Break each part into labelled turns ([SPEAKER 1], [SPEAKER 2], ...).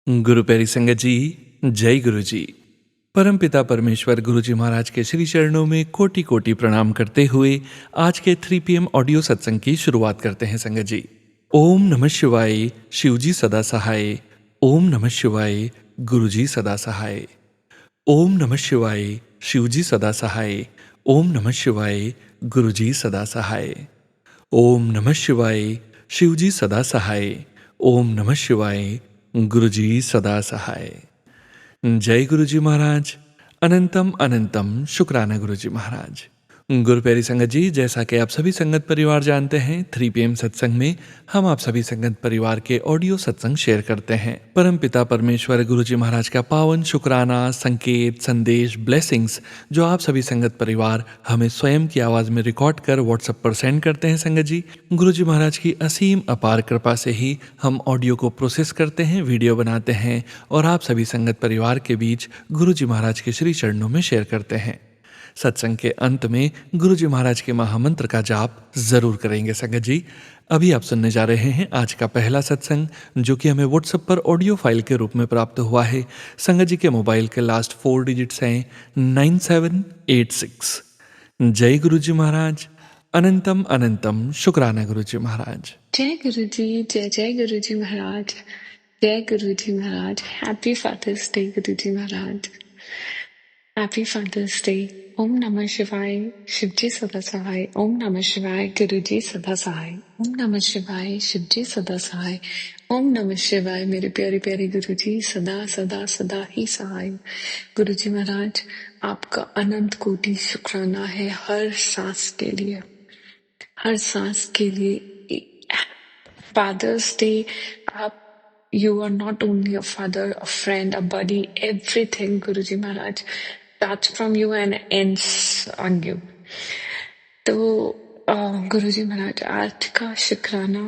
[SPEAKER 1] गुरु प्यारी संगत जी, जय गुरु जी। परमपिता परमेश्वर गुरु जी महाराज के श्री चरणों में कोटि कोटि प्रणाम करते हुए आज के 3 PM ऑडियो सत्संग की शुरुआत करते हैं संगत जी। ओम नमः शिवाय, शिव जी सदा सहाय। ओम नमः शिवाय, गुरु जी सदा सहाय। ओम नमः शिवाय, शिव जी सदा सहाय। ओम नमः शिवाय, गुरु जी सदा सहाय। ओम नमः शिवाय, शिव जी सदा सहाय। ओम नमः शिवाय, गुरु जी सदा सहाय। जय गुरु जी महाराज। अनंतम अनंतम शुक्राना गुरु जी महाराज। गुरु प्यारी संगत जी, जैसा कि आप सभी संगत परिवार जानते हैं, 3 PM सत्संग में हम आप सभी संगत परिवार के ऑडियो सत्संग शेयर करते हैं। परम पिता परमेश्वर गुरु जी महाराज का पावन शुक्राना, संकेत, संदेश, ब्लेसिंग्स जो आप सभी संगत परिवार हमें स्वयं की आवाज में रिकॉर्ड कर व्हाट्सएप पर सेंड करते हैं संगत जी। गुरु जी महाराज की असीम अपार कृपा से ही हम ऑडियो को प्रोसेस करते हैं, वीडियो बनाते हैं और आप सभी संगत परिवार के बीच गुरु जी महाराज के श्री चरणों में शेयर करते हैं। सत्संग के अंत में गुरु जी महाराज के महामंत्र का जाप जरूर करेंगे संगत जी। अभी आप सुनने जा रहे हैं आज का पहला सत्संग, जो कि हमें व्हाट्सएप पर ऑडियो फाइल के रूप में प्राप्त हुआ है। संगत जी के मोबाइल के लास्ट 4 डिजिट्स हैं 9786। जय गुरु जी महाराज। अनंतम अनंतम शुक्राना गुरु जी महाराज।
[SPEAKER 2] जय गुरु जी, जय जय गुरु जी महाराज। जय Guru ji Maharaj. Happy father's day Guru ji Maharaj. Happy father's day. ओम नमः शिवाय, शिव जी सदा सहाय। ओम नमः शिवाय, गुरु जी सदा सहाय। ओम नमः शिवाय, शिव जी सदा सहाय। ओम नमः शिवाय, मेरे प्यारे प्यारे गुरु जी सदा सदा सदा ही सहाय। गुरु जी महाराज, आपका अनंत कोटि शुक्राना है हर सांस के लिए, हर सांस के लिए। Father's Day, you are not only a father, a friend, a buddy, everything Guruji Maharaj starts from you and ends on you. तो गुरुजी महाराज, आज का शुक्राना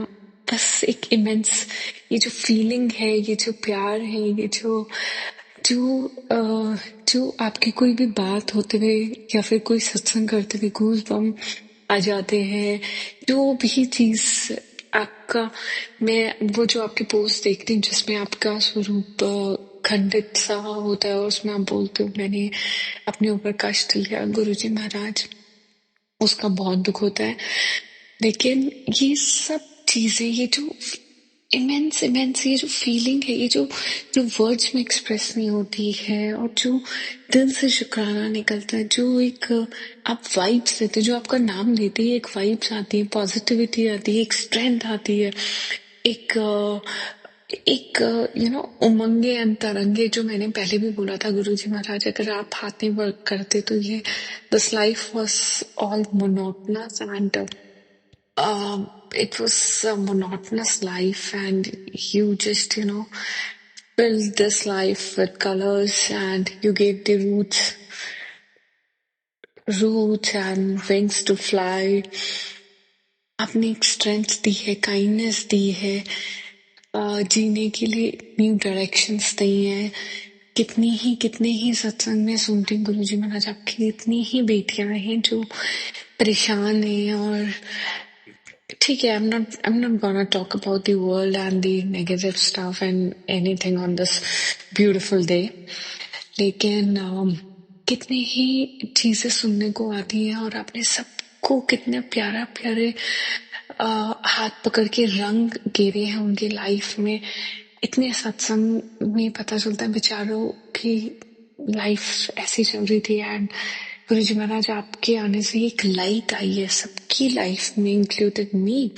[SPEAKER 2] बस एक इमेंस, ये जो फीलिंग है, ये जो प्यार है, ये जो जो जो आपकी कोई भी बात होते हुए या फिर कोई सत्संग करते हुए गूज बम आ जाते हैं, जो भी चीज आपका, मैं वो जो आपकी पोस्ट देखती हूँ जिसमें आपका स्वरूप खंडित सा होता है और उसमें आप बोलते हो मैंने अपने ऊपर कष्ट लिया गुरुजी महाराज, उसका बहुत दुख होता है। लेकिन ये सब चीजें, ये जो इमेंस ये जो फीलिंग है, ये जो वर्ड्स में एक्सप्रेस नहीं होती है और जो दिल से शुक्राना निकलता है, जो एक आप वाइब्स देते हो, जो आपका नाम लेते ही एक वाइब्स आती है, पॉजिटिविटी आती है, एक स्ट्रेंथ आती है, एक उमंगे अंतरंगे, जो मैंने पहले भी बोला था गुरुजी महाराज, अगर आप हाथ में वर्क करते तो ये this life was all monotonous and it was a monotonous life, and you just filled this life with colors, and you gave the roots and wings to fly. आपने एक स्ट्रेंथ दी है, काइंडनेस दी है, जीने के लिए न्यू डायरेक्शंस दी हैं। कितने ही सत्संग में सुनती हूँ गुरुजी महाराज, आपकी इतनी ही बेटियां हैं जो परेशान हैं। और ठीक है, I'm not gonna talk about the world and the negative stuff and anything on this beautiful day. लेकिन कितने ही चीजें सुनने को आती हैं और आपने सबको कितने प्यारे हाथ पकड़ के रंग गेरे हैं उनकी लाइफ में। इतने सत्संग में पता चलता है बेचारों की लाइफ ऐसी चल रही थी, एंड गुरुजी महाराज आपके आने से एक लाइट आई है सबकी लाइफ में, included me,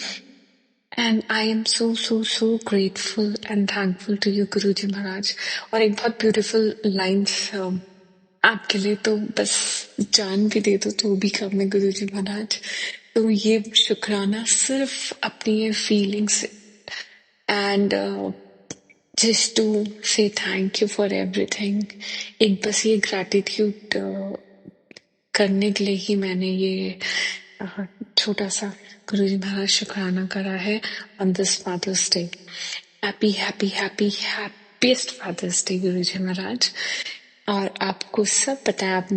[SPEAKER 2] and I am so grateful and thankful to you Guruji Maharaj. और एक बहुत ब्यूटीफुल लाइन्स आपके लिए तो बस जान भी दे दो तो भी कम है गुरुजी महाराज। तो ये शुक्राना सिर्फ अपनी ये feelings and just to say thank you for everything, एक बस ये ग्रैटिट्यूड करने के लिए ही मैंने ये छोटा सा गुरुजी महाराज शुक्राना करा है on this Father's Day. Happiest Father's Day गुरुजी महाराज। और आपको सब पता है, आप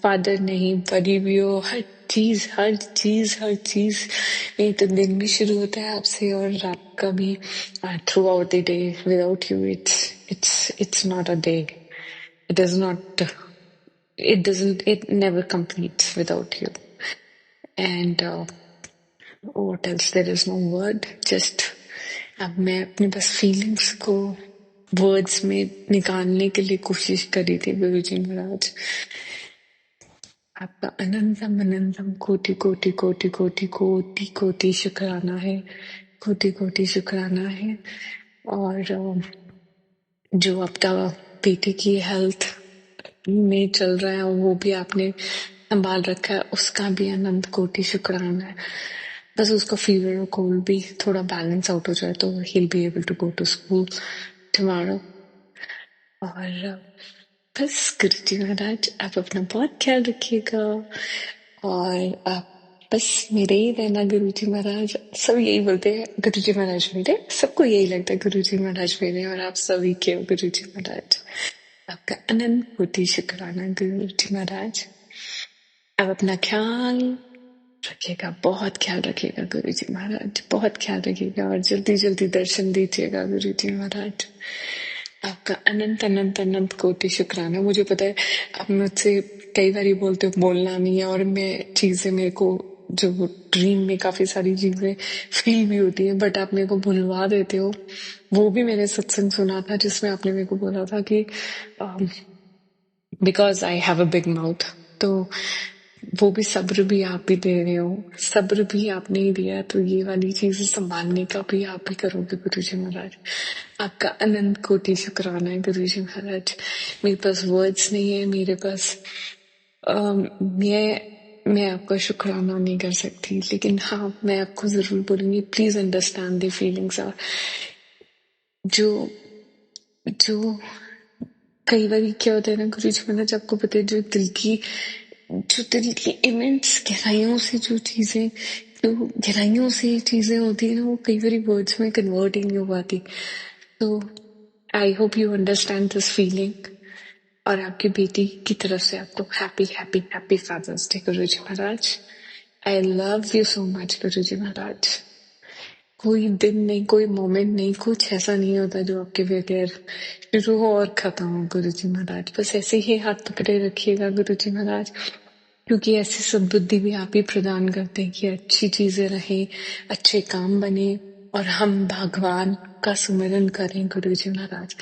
[SPEAKER 2] फादर नहीं बड़ी भी हो, हर चीज हर चीज हर चीज। नहीं तो दिन भी शुरू होता है आपसे और रात का भी। Through out the day without you it's not a day. It is not, it never completes without you. And what else? There is no word. Just अब मैं अपने बस फीलिंग्स को वर्ड्स में निकालने के लिए कोशिश करी थी गुरुजी महाराज। आपका अनंतम अनंतम कोटि कोटि कोटि कोटि कोटि कोटि शुक्राना है, कोटि कोटि शुक्राना है। और जो आपका बेटे की हेल्थ में चल रहा है वो भी आपने संभाल रखा है, उसका भी अनंत कोटि शुक्राना है। बस उसका फीवर और कोल्ड भी थोड़ा बैलेंस आउट हो जाए तो he'll be able to go to school tomorrow। और बस गुरुजी महाराज आप अपना बहुत ख्याल रखिएगा और आप बस मेरे ही रहना गुरुजी महाराज। सब यही बोलते हैं गुरुजी महाराज मेरे, सबको यही लगता है गुरुजी महाराज मेरे, और आप सभी के हो गुरुजी महाराज। आपका अनंत कोटि शुक्राना गुरुजी महाराज। आप अपना ख्याल रखिएगा, बहुत ख्याल रखिएगा गुरुजी महाराज, बहुत ख्याल रखिएगा और जल्दी जल्दी दर्शन दीजिएगा गुरुजी महाराज। आपका अनंत अनंत अनंत कोटि शुक्राना। मुझे पता है आप मुझसे कई बार बोलते हो बोलना नहीं है, और मैं चीजें मेरे को जो ड्रीम में काफी सारी चीजें फील भी होती है, बट आप मेरे को भुलवा देते हो। वो भी मैंने सत्संग सुना था जिसमें आपने मेरे को बोला था कि because I have a big mouth, तो वो भी सब्र भी आप ही दे रहे हो, सब्र भी आपने ही दिया, तो ये वाली चीजें संभालने का भी आप ही करोगे गुरुजी महाराज। आपका अनंत कोटि शुक्राना है गुरुजी महाराज। मेरे पास वर्ड्स नहीं है, मेरे पास मैं आपका शुक्राना नहीं कर सकती, लेकिन हाँ मैं आपको जरूर बोलूंगी प्लीज अंडरस्टैंड द फीलिंग्स। जो जो कई बार क्या होता है ना गुरुजी महाराज, आपको पता है जो दिल की इमेंस गहराइयों से जो गहराइयों से चीजें होती है ना, वो कई बार वर्ड्स में कन्वर्ट ही नहीं हो पाती। तो I hope you understand this feeling, और आपकी बेटी की तरफ से आपको happy happy happy father's day Guruji Maharaj. I love you so much Guruji Maharaj. कोई दिन नहीं, कोई मोमेंट नहीं, कुछ ऐसा नहीं होता जो आपके बगैर शुरू हो और खत्म हो गुरुजी महाराज। बस ऐसे ही हाथ पकड़े रखिएगा गुरुजी महाराज, क्योंकि ऐसी सद्बुद्धि भी आप ही प्रदान करते हैं कि अच्छी चीजें रहे, अच्छे काम बने और हम भगवान का सुमिरन करें गुरुजी महाराज।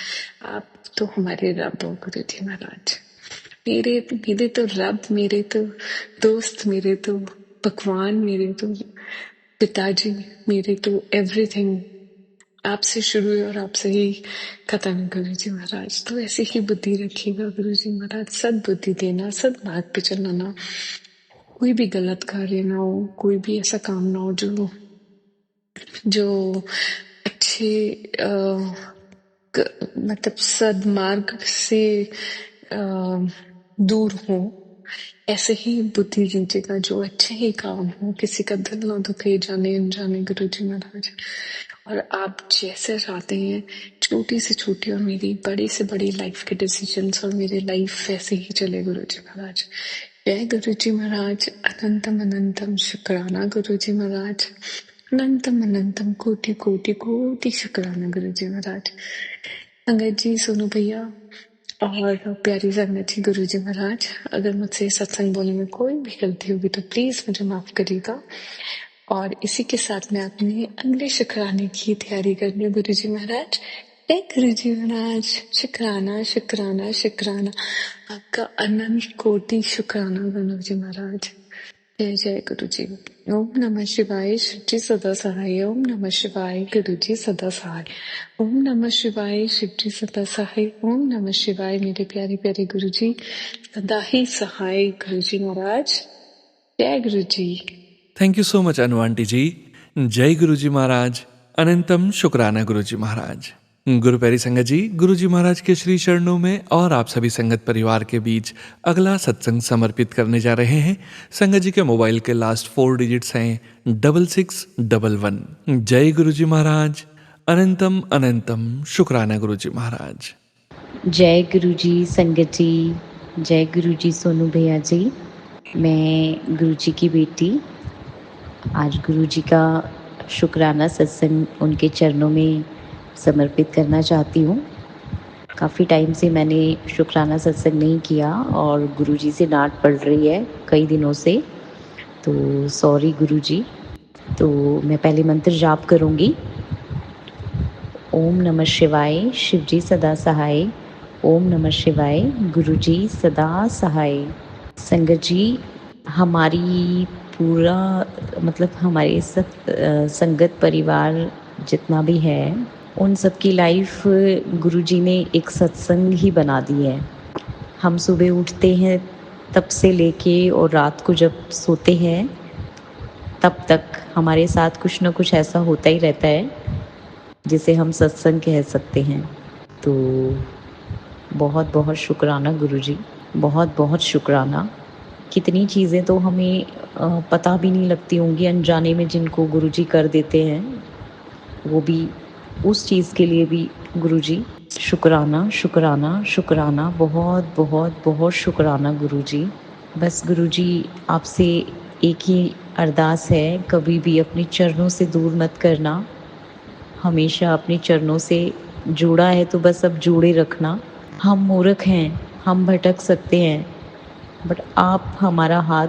[SPEAKER 2] आप तो हमारे रब हो गुरुजी महाराज, मेरे तो रब, मेरे तो दोस्त, मेरे तो भगवान, मेरे तो पिताजी, मेरे तो एवरीथिंग आपसे शुरू है और आपसे ही खत्म गुरुजी महाराज। तो ऐसी ही बुद्धि रखिएगा गुरुजी महाराज, सद्बुद्धि देना, सद्मार्ग पे चलाना, कोई भी गलत कार्य ना हो, कोई भी ऐसा काम ना हो जो अच्छे मतलब सद्मार्ग से दूर हो। ऐसे ही बुद्धि दीजिएगा जो अच्छे ही काम हो, किसी का दिल ना दुखे जाने अनजाने गुरुजी महाराज। और आप जैसे चाहते हैं, छोटी से छोटी और मेरी बड़ी से बड़ी लाइफ के डिसीजंस और मेरी लाइफ वैसे ही चले गुरुजी महाराज। जय गुरुजी महाराज। अनंतम अनंतम शुक्राना गुरुजी महाराज। अनंतम अनंतम कोटि कोटि कोटि शुक्राना गुरुजी महाराज। संगत जी, सोनू भैया और प्यारी संगत जी, गुरुजी महाराज, अगर मुझसे सत्संग बोलने में कोई भी गलती होगी तो प्लीज मुझे माफ करिएगा। और इसी के साथ मैं अपने अगले शुक्राने की तैयारी करनी हूँ गुरुजी महाराज। जय गुरुजी महाराज। शुक्राना शुक्राना शुक्राना, आपका अनंत कोटि शुक्राना गुरुजी महाराज। जय जय गुरुजी। ओम नमः शिवाय, शिवजी सदा सहाय। ओम नमः शिवाय, गुरुजी सदा सहाय। ओम नमः शिवाय, शिवजी सदा सहाय। ओम नमः शिवाय, मेरे प्यारे प्यारे गुरुजी सदा ही सहाय गुरुजी महाराज। जय Guruji.
[SPEAKER 1] Thank you so much Anu aunty ji. जय गुरुजी महाराज। अनंतम शुक्राना गुरुजी महाराज। गुरु प्यारी संगत जी, गुरुजी महाराज के श्री चरणों में और आप सभी संगत परिवार के बीच अगला सत्संग समर्पित करने जा रहे हैं। संगत जी के मोबाइल के लास्ट 4 डिजिट्स हैं 6611। जय गुरुजी महाराज। अनंतम अनंतम शुक्राना गुरुजी महाराज।
[SPEAKER 3] जय गुरु जी संगत जी, जय गुरु जी सोनू भैया जी। मैं गुरु जी की बेटी आज गुरु जी का शुक्राना सत्संग उनके चरणों में समर्पित करना चाहती हूँ। काफ़ी टाइम से मैंने शुक्राना सत्संग नहीं किया और गुरु जी से डांट पड़ रही है कई दिनों से, तो सॉरी गुरु जी। तो मैं पहले मंत्र जाप करूँगी। ओम नमः शिवाय, शिव जी सदा सहाय। ओम नमः शिवाय, गुरु जी सदा सहाय। संगत जी, हमारी पूरा मतलब हमारे संगत परिवार जितना भी है, उन सब की लाइफ गुरु जी ने एक सत्संग ही बना दी है। हम सुबह उठते हैं तब से लेके और रात को जब सोते हैं तब तक हमारे साथ कुछ ना कुछ ऐसा होता ही रहता है जिसे हम सत्संग कह सकते हैं। तो बहुत बहुत शुक्राना गुरु जी, बहुत बहुत शुक्राना। कितनी चीज़ें तो हमें पता भी नहीं लगती होंगी अनजाने में जिनको गुरु जी कर देते हैं, वो भी उस चीज़ के लिए भी गुरु जी शुक्राना शुक्राना शुक्राना, बहुत बहुत बहुत शुक्राना गुरु जी। बस गुरु जी आपसे एक ही अरदास है, कभी भी अपने चरणों से दूर मत करना, हमेशा अपने चरणों से जोड़ा है तो बस अब जोड़े रखना। हम मूर्ख हैं, हम भटक सकते हैं, बट आप हमारा हाथ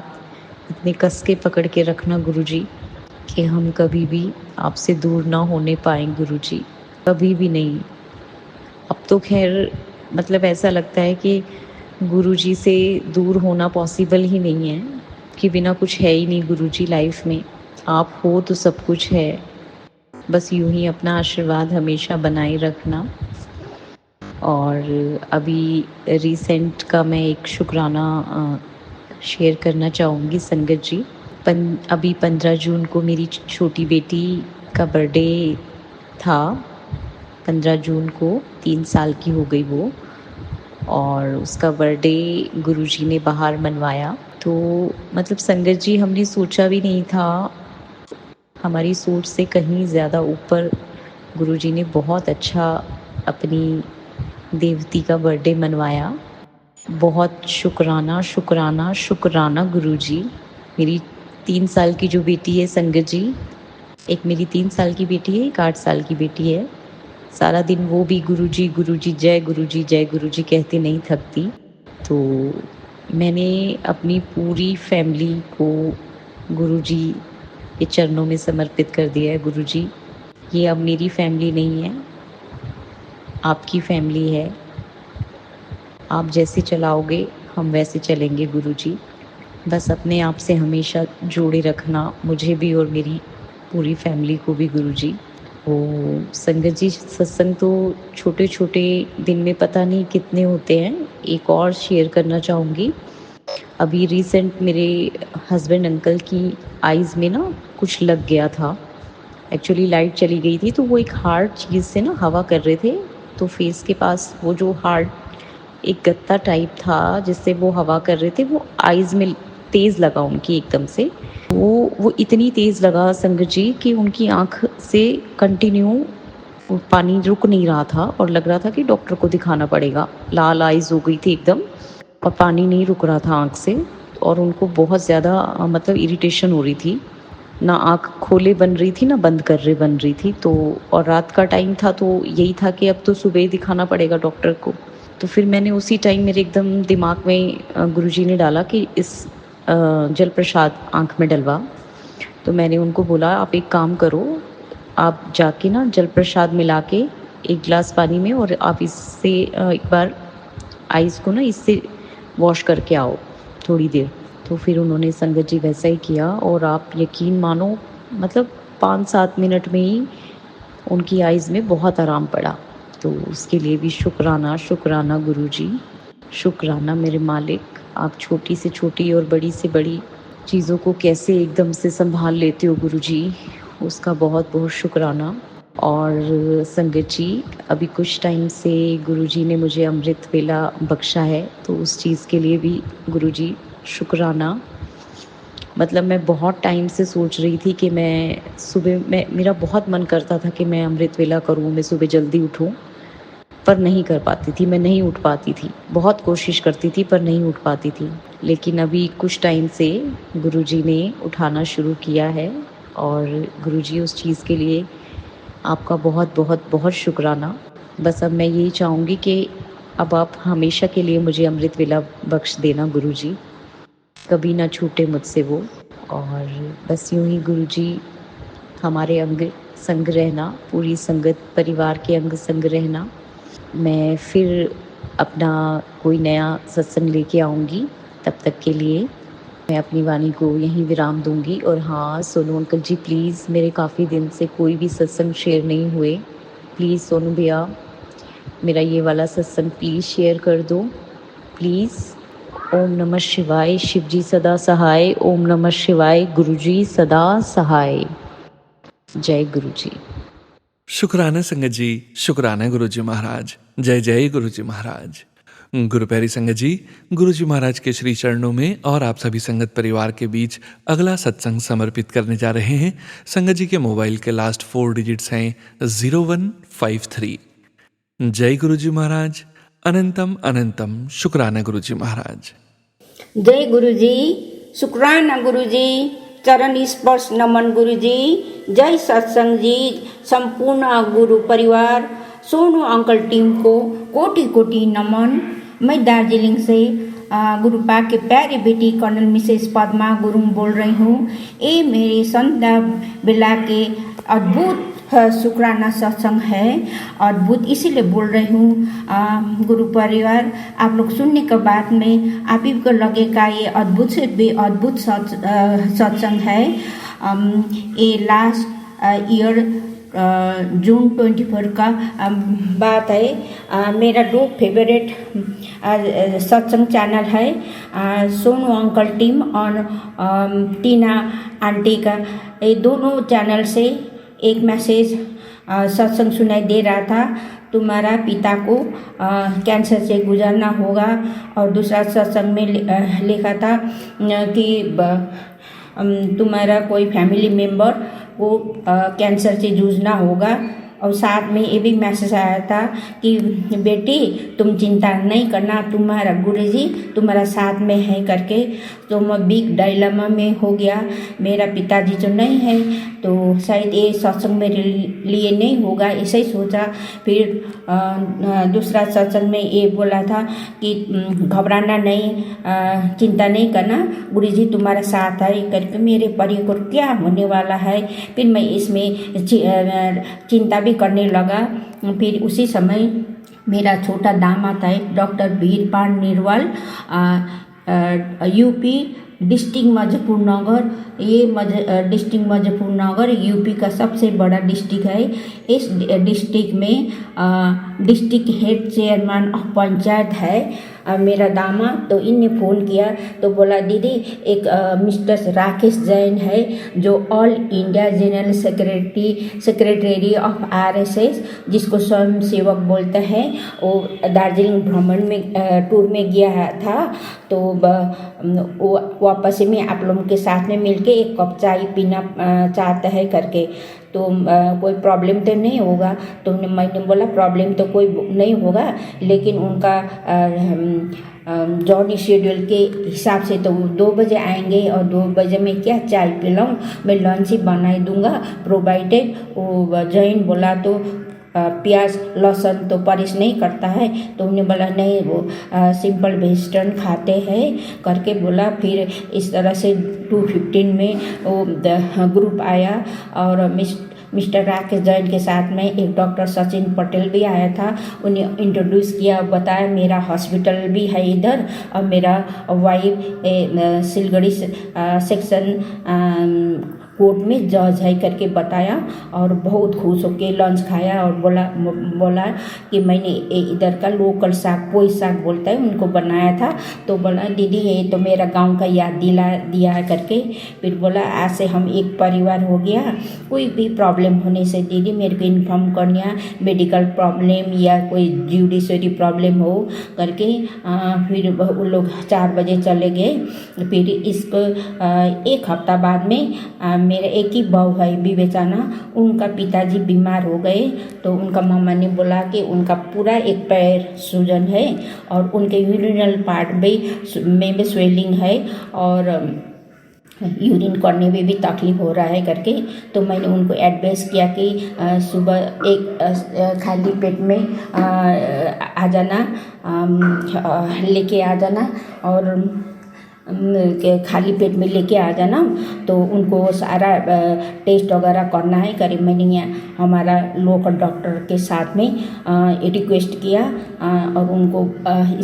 [SPEAKER 3] इतने कस के पकड़ के रखना गुरु जी कि हम कभी भी आपसे दूर ना होने पाएँ गुरु जी, कभी भी नहीं। अब तो खैर मतलब ऐसा लगता है कि गुरु जी से दूर होना पॉसिबल ही नहीं है, कि बिना कुछ है ही नहीं गुरु जी लाइफ में। आप हो तो सब कुछ है, बस यूँ ही अपना आशीर्वाद हमेशा बनाए रखना। और अभी रिसेंट का मैं एक शुक्राना शेयर करना चाहूँगी संगत जी। अभी 15 जून को मेरी छोटी बेटी का बर्थडे था। 15 जून को 3 साल की हो गई वो, और उसका बर्थडे गुरुजी ने बाहर मनवाया। तो मतलब संगत जी हमने सोचा भी नहीं था, हमारी सोच से कहीं ज़्यादा ऊपर गुरुजी ने बहुत अच्छा अपनी देवती का बर्थडे मनवाया। बहुत शुक्राना शुक्राना शुक्राना गुरुजी। मेरी 3 साल की जो बेटी है संगत जी, एक मेरी 3 साल की बेटी है, एक 8 साल की बेटी है। सारा दिन वो भी गुरुजी गुरुजी जय गुरुजी कहते नहीं थकती। तो मैंने अपनी पूरी फैमिली को गुरुजी के चरणों में समर्पित कर दिया है। गुरुजी, ये अब मेरी फैमिली नहीं है, आपकी फैमिली है। आप जैसे चलाओगे हम वैसे चलेंगे गुरुजी। बस अपने आप से हमेशा जोड़े रखना मुझे भी और मेरी पूरी फैमिली को भी गुरुजी। संगत जी, सत्संग तो छोटे छोटे दिन में पता नहीं कितने होते हैं। एक और शेयर करना चाहूँगी। अभी रिसेंट मेरे हस्बैंड अंकल की आइज़ में ना कुछ लग गया था। एक्चुअली लाइट चली गई थी तो वो एक हार्ड चीज़ से ना हवा कर रहे थे, तो फेस के पास वो जो हार्ड एक गत्ता टाइप था जिससे वो हवा कर रहे थे, वो आइज़ में तेज़ लगा उनकी एकदम से। वो इतनी तेज़ लगा संगत जी कि उनकी आँख से कंटिन्यू पानी रुक नहीं रहा था और लग रहा था कि डॉक्टर को दिखाना पड़ेगा। लाल आइज़ हो गई थी एकदम और पानी नहीं रुक रहा था आँख से, और उनको बहुत ज़्यादा मतलब इरिटेशन हो रही थी। ना आँख खोले बन रही थी, ना बंद कर रहे बन रही थी। तो और रात का टाइम था तो यही था कि अब तो सुबह ही दिखाना पड़ेगा डॉक्टर को। तो फिर मैंने उसी टाइम मेरे एकदम दिमाग में गुरुजी ने डाला कि इस जल प्रसाद आँख में डलवा। तो मैंने उनको बोला आप एक काम करो, आप जाके ना जल प्रसाद मिला के एक गिलास पानी में और आप इससे एक बार आइज़ को ना इससे वॉश करके आओ थोड़ी देर। तो फिर उन्होंने संगत जी वैसा ही किया और आप यकीन मानो मतलब 5-7 मिनट में ही उनकी आइज़ में बहुत आराम पड़ा। तो उसके लिए भी शुक्राना शुक्राना गुरुजी, शुक्राना मेरे मालिक। आप छोटी से छोटी और बड़ी से बड़ी चीज़ों को कैसे एकदम से संभाल लेते हो गुरुजी, उसका बहुत बहुत शुक्राना। और संगत जी, अभी कुछ टाइम से गुरुजी ने मुझे अमृत वेला बख्शा है, तो उस चीज़ के लिए भी गुरुजी शुक्राना। मतलब मैं बहुत टाइम से सोच रही थी कि मेरा बहुत मन करता था कि मैं अमृत वेला करूँ, मैं सुबह जल्दी उठूँ। पर नहीं कर पाती थी, मैं नहीं उठ पाती थी। बहुत कोशिश करती थी पर नहीं उठ पाती थी। लेकिन अभी कुछ टाइम से गुरुजी ने उठाना शुरू किया है और गुरुजी उस चीज़ के लिए आपका बहुत बहुत बहुत शुक्राना। बस अब मैं यही चाहूँगी कि अब आप हमेशा के लिए मुझे अमृत वेला बख्श देना गुरुजी, कभी ना छूटे मुझसे वो। और बस यूँ ही गुरुजी हमारे अंग संग रहना, पूरी संगत परिवार के अंग संग रहना। मैं फिर अपना कोई नया सत्संग लेके आऊँगी, तब तक के लिए मैं अपनी वाणी को यहीं विराम दूँगी। और हाँ, सोनू अंकल जी प्लीज़, मेरे काफ़ी दिन से कोई भी सत्संग शेयर नहीं हुए। प्लीज़ सोनू भैया, मेरा ये वाला सत्संग प्लीज़ शेयर कर दो, प्लीज़। ओम नमः शिवाय, शिव जी सदा सहाय। ओम नमः शिवाय, गुरु जी सदा सहाय। जय गुरु जी।
[SPEAKER 1] शुक्राना संगत जी, शुक्राना गुरुजी महाराज। जय जय गुरुजी महाराज। गुरु प्यारी संगत जी, गुरुजी महाराज के श्री चरणों में और आप सभी संगत परिवार के बीच अगला सत्संग समर्पित करने जा रहे हैं। संगत जी के मोबाइल के लास्ट 4 डिजिट्स हैं 0153। जय गुरुजी महाराज। अनंतम अनंतम शुक्राना गुरुजी महाराज।
[SPEAKER 4] जय गुरुजी, शुक्राना गुरुजी, चरण स्पर्श नमन गुरुजी। जय सत्संग जी, संपूर्ण गुरु परिवार, सोनू अंकल टीम को कोटि कोटि नमन। मैं दार्जिलिंग से गुरुपा के प्यारी बेटी कर्नल मिसेस पद्मा गुरुङ बोल रही हूँ। ये मेरे संध्या बेला के अद्भुत शुक्राना सत्संग है, अद्भुत इसीलिए बोल रही हूँ। गुरु परिवार, आप लोग सुनने के बाद में आप ही को लगेगा ये अद्भुत से भी अद्भुत सत्संग है। ये लास्ट ईयर जून 24 का बात है। मेरा 2 फेवरेट सत्संग चैनल है, सोनू अंकल टीम और टीना आंटी का। ये दोनों चैनल से एक मैसेज सत्संग सुनाई दे रहा था, तुम्हारा पिता को कैंसर से गुजरना होगा। और दूसरा सत्संग में लिखा था कि तुम्हारा कोई फैमिली मेम्बर को कैंसर से जूझना होगा। और साथ में ये भी मैसेज आया था कि बेटी तुम चिंता नहीं करना, तुम्हारा गुरुजी तुम्हारा साथ में है करके। तो मैं बिग डायलेमा में हो गया, मेरा पिताजी जो नहीं है तो शायद ये सत्संग मेरे लिए नहीं होगा, ऐसे ही सोचा। फिर दूसरा सत्संग में ये बोला था कि घबराना नहीं, चिंता नहीं करना, गुरुजी तुम्हारा साथ है करके। मेरे परिवार को क्या होने वाला है, फिर मैं इसमें चिंता भी करने लगा। फिर उसी समय मेरा छोटा दामाद है doctor Veerpal Nirwal, UP district Muzaffarnagar. ये डिस्ट्रिक्ट मजफ्फरनगर यूपी का सबसे बड़ा डिस्ट्रिक्ट है। इस डिस्ट्रिक्ट में district head chairman of panchayat है मेरा दामाद। तो इनने फ़ोन किया तो बोला दीदी एक मिस्टर राकेश जैन है जो all India general secretary of RSS, जिसको स्वयं सेवक बोलते हैं, वो दार्जिलिंग भ्रमण में टूर में गया था। तो वो वापस में आप लोगों के साथ में मिलके एक कप चाय पीना चाहता है करके। तो कोई प्रॉब्लम तो नहीं होगा। तो मैंने बोला प्रॉब्लम तो कोई नहीं होगा, लेकिन उनका जॉनी शेड्यूल के हिसाब से तो 2 बजे आएंगे और 2 बजे मैं क्या चाय पिलाऊँ, मैं लंच ही बना दूँगा प्रोवाइडेड। वो जैन बोला तो प्याज लहसुन तो परिश नहीं करता है। तो उन्होंने बोला नहीं, वो सिंपल वेजिटेरियन खाते हैं करके बोला। फिर इस तरह से 2:15 में वो ग्रुप आया और मिस्टर राकेश जैन के साथ में एक डॉक्टर सचिन पटेल भी आया था। उन्हें इंट्रोड्यूस किया, बताया मेरा हॉस्पिटल भी है इधर और मेरा वाइफ सिलगड़ी सेक्शन कोर्ट में जज है करके बताया। और बहुत खुश होकर लंच खाया और बोला कि मैंने इधर का लोकल साग, पोई साग बोलता है, उनको बनाया था। तो बोला दीदी ये तो मेरा गांव का याद दिया है करके। फिर बोला आज से हम एक परिवार हो गया, कोई भी प्रॉब्लम होने से दीदी मेरे को इन्फॉर्म करना, मेडिकल प्रॉब्लम या कोई जुडिशरी प्रॉब्लम हो करके। फिर वो लोग 4 बजे चले गए। फिर इसको 1 हफ्ता बाद में मेरा एक ही बहू है विवेचना, उनका पिताजी बीमार हो गए तो उनका मामा ने बोला कि उनका पूरा एक पैर सूजन है और उनके यूरिनल पार्ट में भी स्वेलिंग है और यूरिन करने में भी तकलीफ हो रहा है करके। तो मैंने उनको एडवाइस किया कि सुबह एक खाली पेट में आ जाना, लेके आ जाना और खाली पेट में लेके आ जाना, तो उनको सारा टेस्ट वगैरह करना है करीब। मैंने यहाँ हमारा लोकल डॉक्टर के साथ में रिक्वेस्ट किया और उनको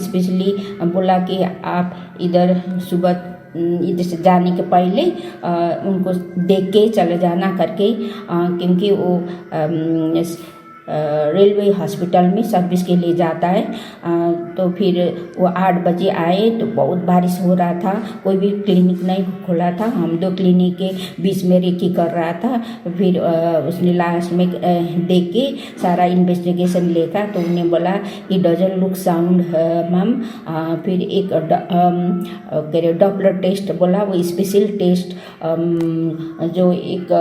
[SPEAKER 4] स्पेशली बोला कि आप इधर सुबह इधर से जाने के पहले उनको देख के चले जाना करके, क्योंकि वो रेलवे हॉस्पिटल में सर्विस के लिए जाता है। तो फिर वो 8 बजे आए तो बहुत बारिश हो रहा था, कोई भी क्लिनिक नहीं खुला था, हम 2 क्लिनिक के बीच में रेकी कर रहा था। फिर उसने लास्ट में देख के सारा इन्वेस्टिगेशन लेकर तो उन्हें बोला कि डजंट लुक साउंड मैम। फिर एक डॉपलर टेस्ट बोला, वो स्पेशल टेस्ट जो एक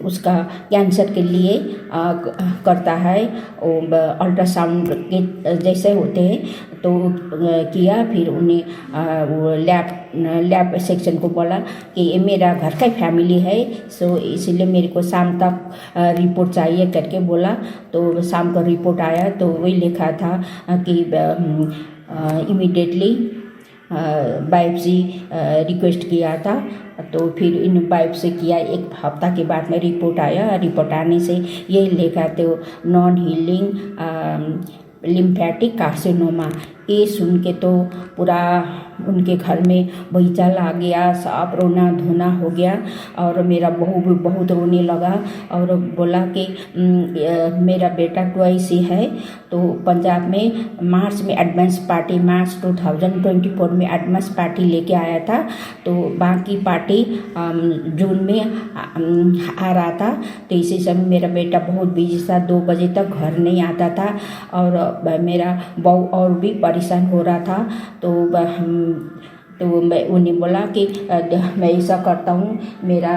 [SPEAKER 4] उसका कैंसर के लिए करता है, वो अल्ट्रासाउंड के जैसे होते हैं, तो किया। फिर उन्हें वो लैब सेक्शन को बोला कि ये मेरा घर का फैमिली है, सो इसलिए मेरे को शाम तक रिपोर्ट चाहिए करके बोला। तो शाम को रिपोर्ट आया तो वही लिखा था कि इमीडिएटली बायोप्सी रिक्वेस्ट किया था। तो फिर इन बायोप्सी किया, 1 हफ्ता के बाद में रिपोर्ट आया। रिपोर्ट आने से यही लिखा तो नॉन हीलिंग लिम्फेटिक कार्सिनोमा। ये सुन के तो पूरा उनके घर में भैचाल आ गया, सब रोना धोना हो गया और मेरा बहू भी बहुत रोने लगा और बोला कि मेरा बेटा ट्वाइस ही है। तो पंजाब में मार्च में एडवांस पार्टी, मार्च 2024 में एडवांस पार्टी लेके आया था, तो बाकी पार्टी जून में आ रहा था। तो इसी समय मेरा बेटा बहुत बिजी था, 2 बजे तक घर नहीं आता था और मेरा बहू और भी परेशान हो रहा था। तो मैं उन्हें बोला कि मैं ऐसा करता हूँ, मेरा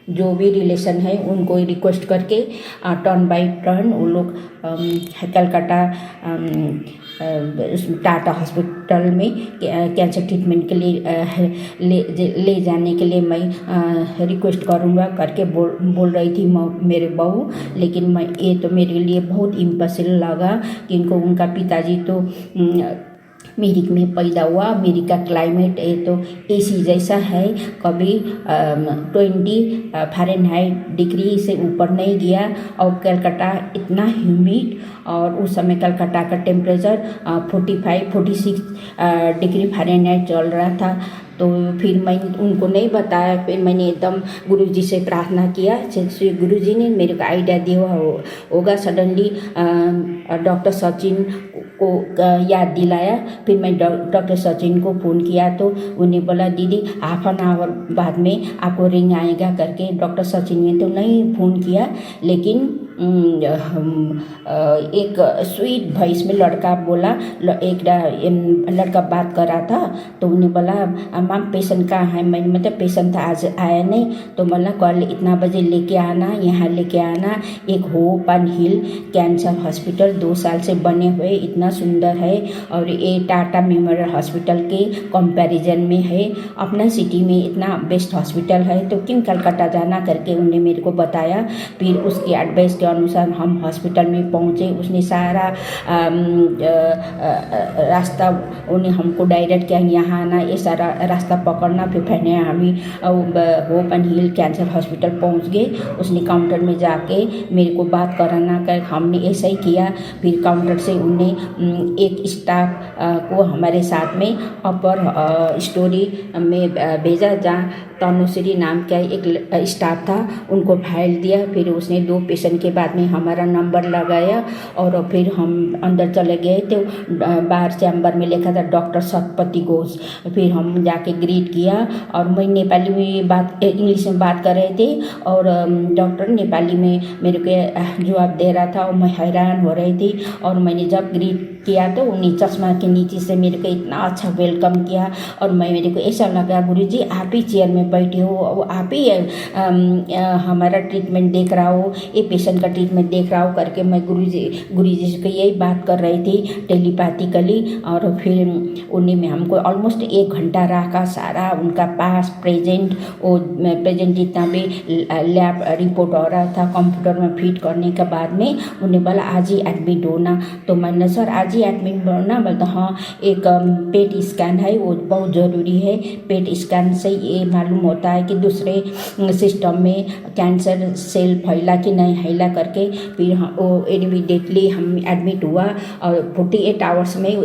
[SPEAKER 4] जो भी रिलेशन है उनको रिक्वेस्ट करके टर्न बाय टर्न वो लोग कलकत्ता टाटा हॉस्पिटल में कैंसर ट्रीटमेंट के लिए ले जाने के लिए मैं रिक्वेस्ट करूँगा करके बोल रही थी मेरे बहू। लेकिन मैं ये तो मेरे लिए बहुत इम्पॉसिबल लगा कि उनका पिताजी तो मिरिक में पैदा हुआ। मिरिक का क्लाइमेट ये तो एसी जैसा है, कभी 20 फ़ारेनहाइट डिग्री से ऊपर नहीं गया। और कलकत्ता इतना ह्यूमिड और उस समय कलकत्ता का टेम्परेचर 45-46 डिग्री फ़ारेनहाइट चल रहा था। तो फिर मैं उनको नहीं बताया, फिर मैंने एकदम गुरुजी से प्रार्थना किया। गुरुजी ने मेरे को आइडिया दिया होगा, सडनली डॉक्टर सचिन को याद दिलाया। फिर मैं डॉक्टर सचिन को फ़ोन किया तो उन्हें बोला दीदी हाफ एन आवर बाद में आपको रिंग आएगा करके। डॉक्टर सचिन ने तो नहीं फ़ोन किया, लेकिन एक स्वीट वॉइस में लड़का बोला, एक लड़का बात कर रहा था। तो उन्हें बोला मैम पेशेंट कहाँ है? मैंने मतलब पेशेंट आज आया नहीं, तो बोला कल इतना बजे लेके आना, यहाँ लेके आना। एक Hope and Heal Cancer Hospital 2 साल से बने हुए, इतना सुंदर है और ये टाटा मेमोरियल हॉस्पिटल के कंपैरिजन में है। अपना सिटी में इतना बेस्ट हॉस्पिटल है तो क्यों कलकत्ता जाना करके उन्हें मेरे को बताया। फिर उसके एडवाइस के अनुसार हम हॉस्पिटल में पहुँचे। उसने सारा रास्ता उन्हें हमको डायरेक्ट किया, यहाँ आना, ये सारा रास्ता पकड़ना। फिर पहले हम Hope and Heal Cancer Hospital पहुँच गए। उसने काउंटर में जाके मेरे को बात कराना कर, हमने ऐसा ही किया। फिर काउंटर से उन्हें एक स्टाफ को हमारे साथ में अपर स्टोरी में भेजा, जहाँ तनुश्री नाम का एक स्टाफ था, उनको फाइल दिया। फिर उसने 2 पेशेंट के बाद में हमारा नंबर लगाया और फिर हम अंदर चले गए। तो बाहर चैम्बर में लिखा था डॉक्टर शतपति घोष। फिर हम जाके ग्रीट किया और मैं नेपाली में इंग्लिश में बात कर रहे थे और डॉक्टर नेपाली में मेरे को जवाब दे रहा था और मैं हैरान हो रही थी। और मैंने जब ग्रीट किया तो उन्हें चश्मा के नीचे से मेरे को इतना अच्छा वेलकम किया और मेरे को ऐसा लगा गुरुजी आप ही चेयर में बैठे हो, आप ही हमारा ट्रीटमेंट देख रहा हो, ये पेशेंट का ट्रीटमेंट देख रहा हो करके मैं गुरुजी से यही बात कर रही थी टेलीपैथिकली। और फिर उन्हीं में हमको ऑलमोस्ट 1 घंटा रखा, सारा उनका पास प्रेजेंट जितना भी लैब रिपोर्ट हो रहा था कंप्यूटर में फिट करने के बाद में उन्हें बोला आज ही एडमिट होना। तो मैंने सर आज ही एडमिट होना, बोलता हाँ एक पेट स्कैन है वो बहुत ज़रूरी है, पेट स्कैन से ये मालूम होता है कि दूसरे सिस्टम में कैंसर सेल फैला कि नहीं फैला करके। फिर वो इमीडिएटली हम एडमिट हुआ और 48 आवर्स में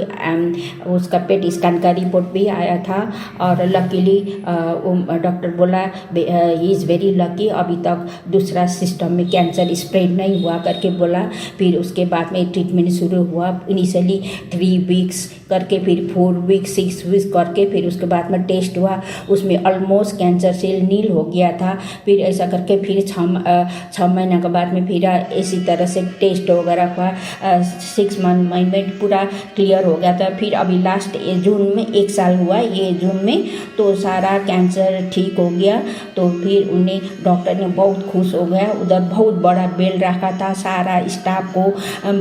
[SPEAKER 4] उसका पेट स्कैन का रिपोर्ट भी आया था। और लकीली डॉक्टर बोला ही इज़ वेरी लकी, अभी तक दूसरा सिस्टम में कैंसर स्प्रेड नहीं हुआ करके बोला। फिर उसके बाद में ट्रीटमेंट शुरू हुआ, इनिशियली 3 वीक्स करके, फिर 4 वीक्स 6 वीक्स करके, फिर उसके बाद में टेस्ट हुआ, उसमें ऑलमोस्ट कैंसर सेल नील हो गया था। फिर ऐसा करके फिर 6 महीना के बाद में फिर इसी तरह से टेस्ट वगैरह हुआ, 6 मंथ में पूरा क्लियर हो गया था। फिर अभी लास्ट जून में 1 साल हुआ, ये जून में तो सारा कैंसर ठीक हो गया। तो फिर उन्हें डॉक्टर ने बहुत खुश हो गया, उधर बहुत बड़ा बेल रखा था, सारा स्टाफ को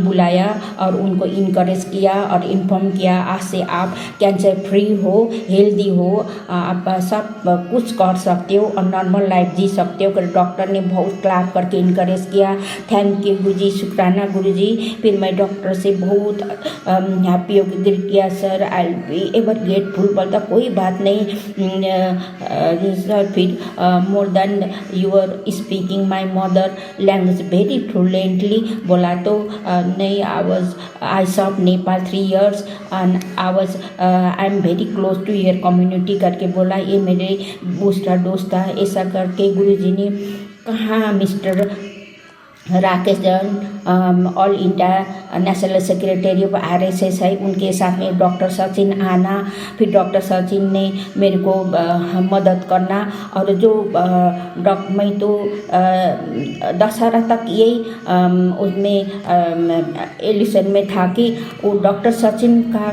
[SPEAKER 4] बुलाया और उनको इनकरेज किया और इन्फॉर्म किया आज से आप कैंसर फ्री हो, हेल्दी हो, आप सब कुछ कर सकते हो और नॉर्मल लाइफ जी सकते हो। डॉक्टर ने बहुत क्लैप करके इनकरेज किया। थैंक यू गुरुजी, शुक्राना गुरुजी। फिर मैं डॉक्टर से बहुत हैप्पी होकर ग्रीट किया, sir I be ever grateful, बोलता कोई बात नहीं सर। फिर more than your speaking my mother language very fluently, बोला तो नहीं I serve Nepal 3 years and I am very close to your community करके बोला। ये मेरे बूस्टर डोज था। ऐसा करके गुरुजी ने कहा mister Rakesh Jain all India national secretary of RSS है, उनके साथ में डॉक्टर सचिन आना। फिर डॉक्टर सचिन ने मेरे को मदद करना और जो मैं तो दशहरा तक यही उसमें एलिसन में था कि वो डॉक्टर सचिन का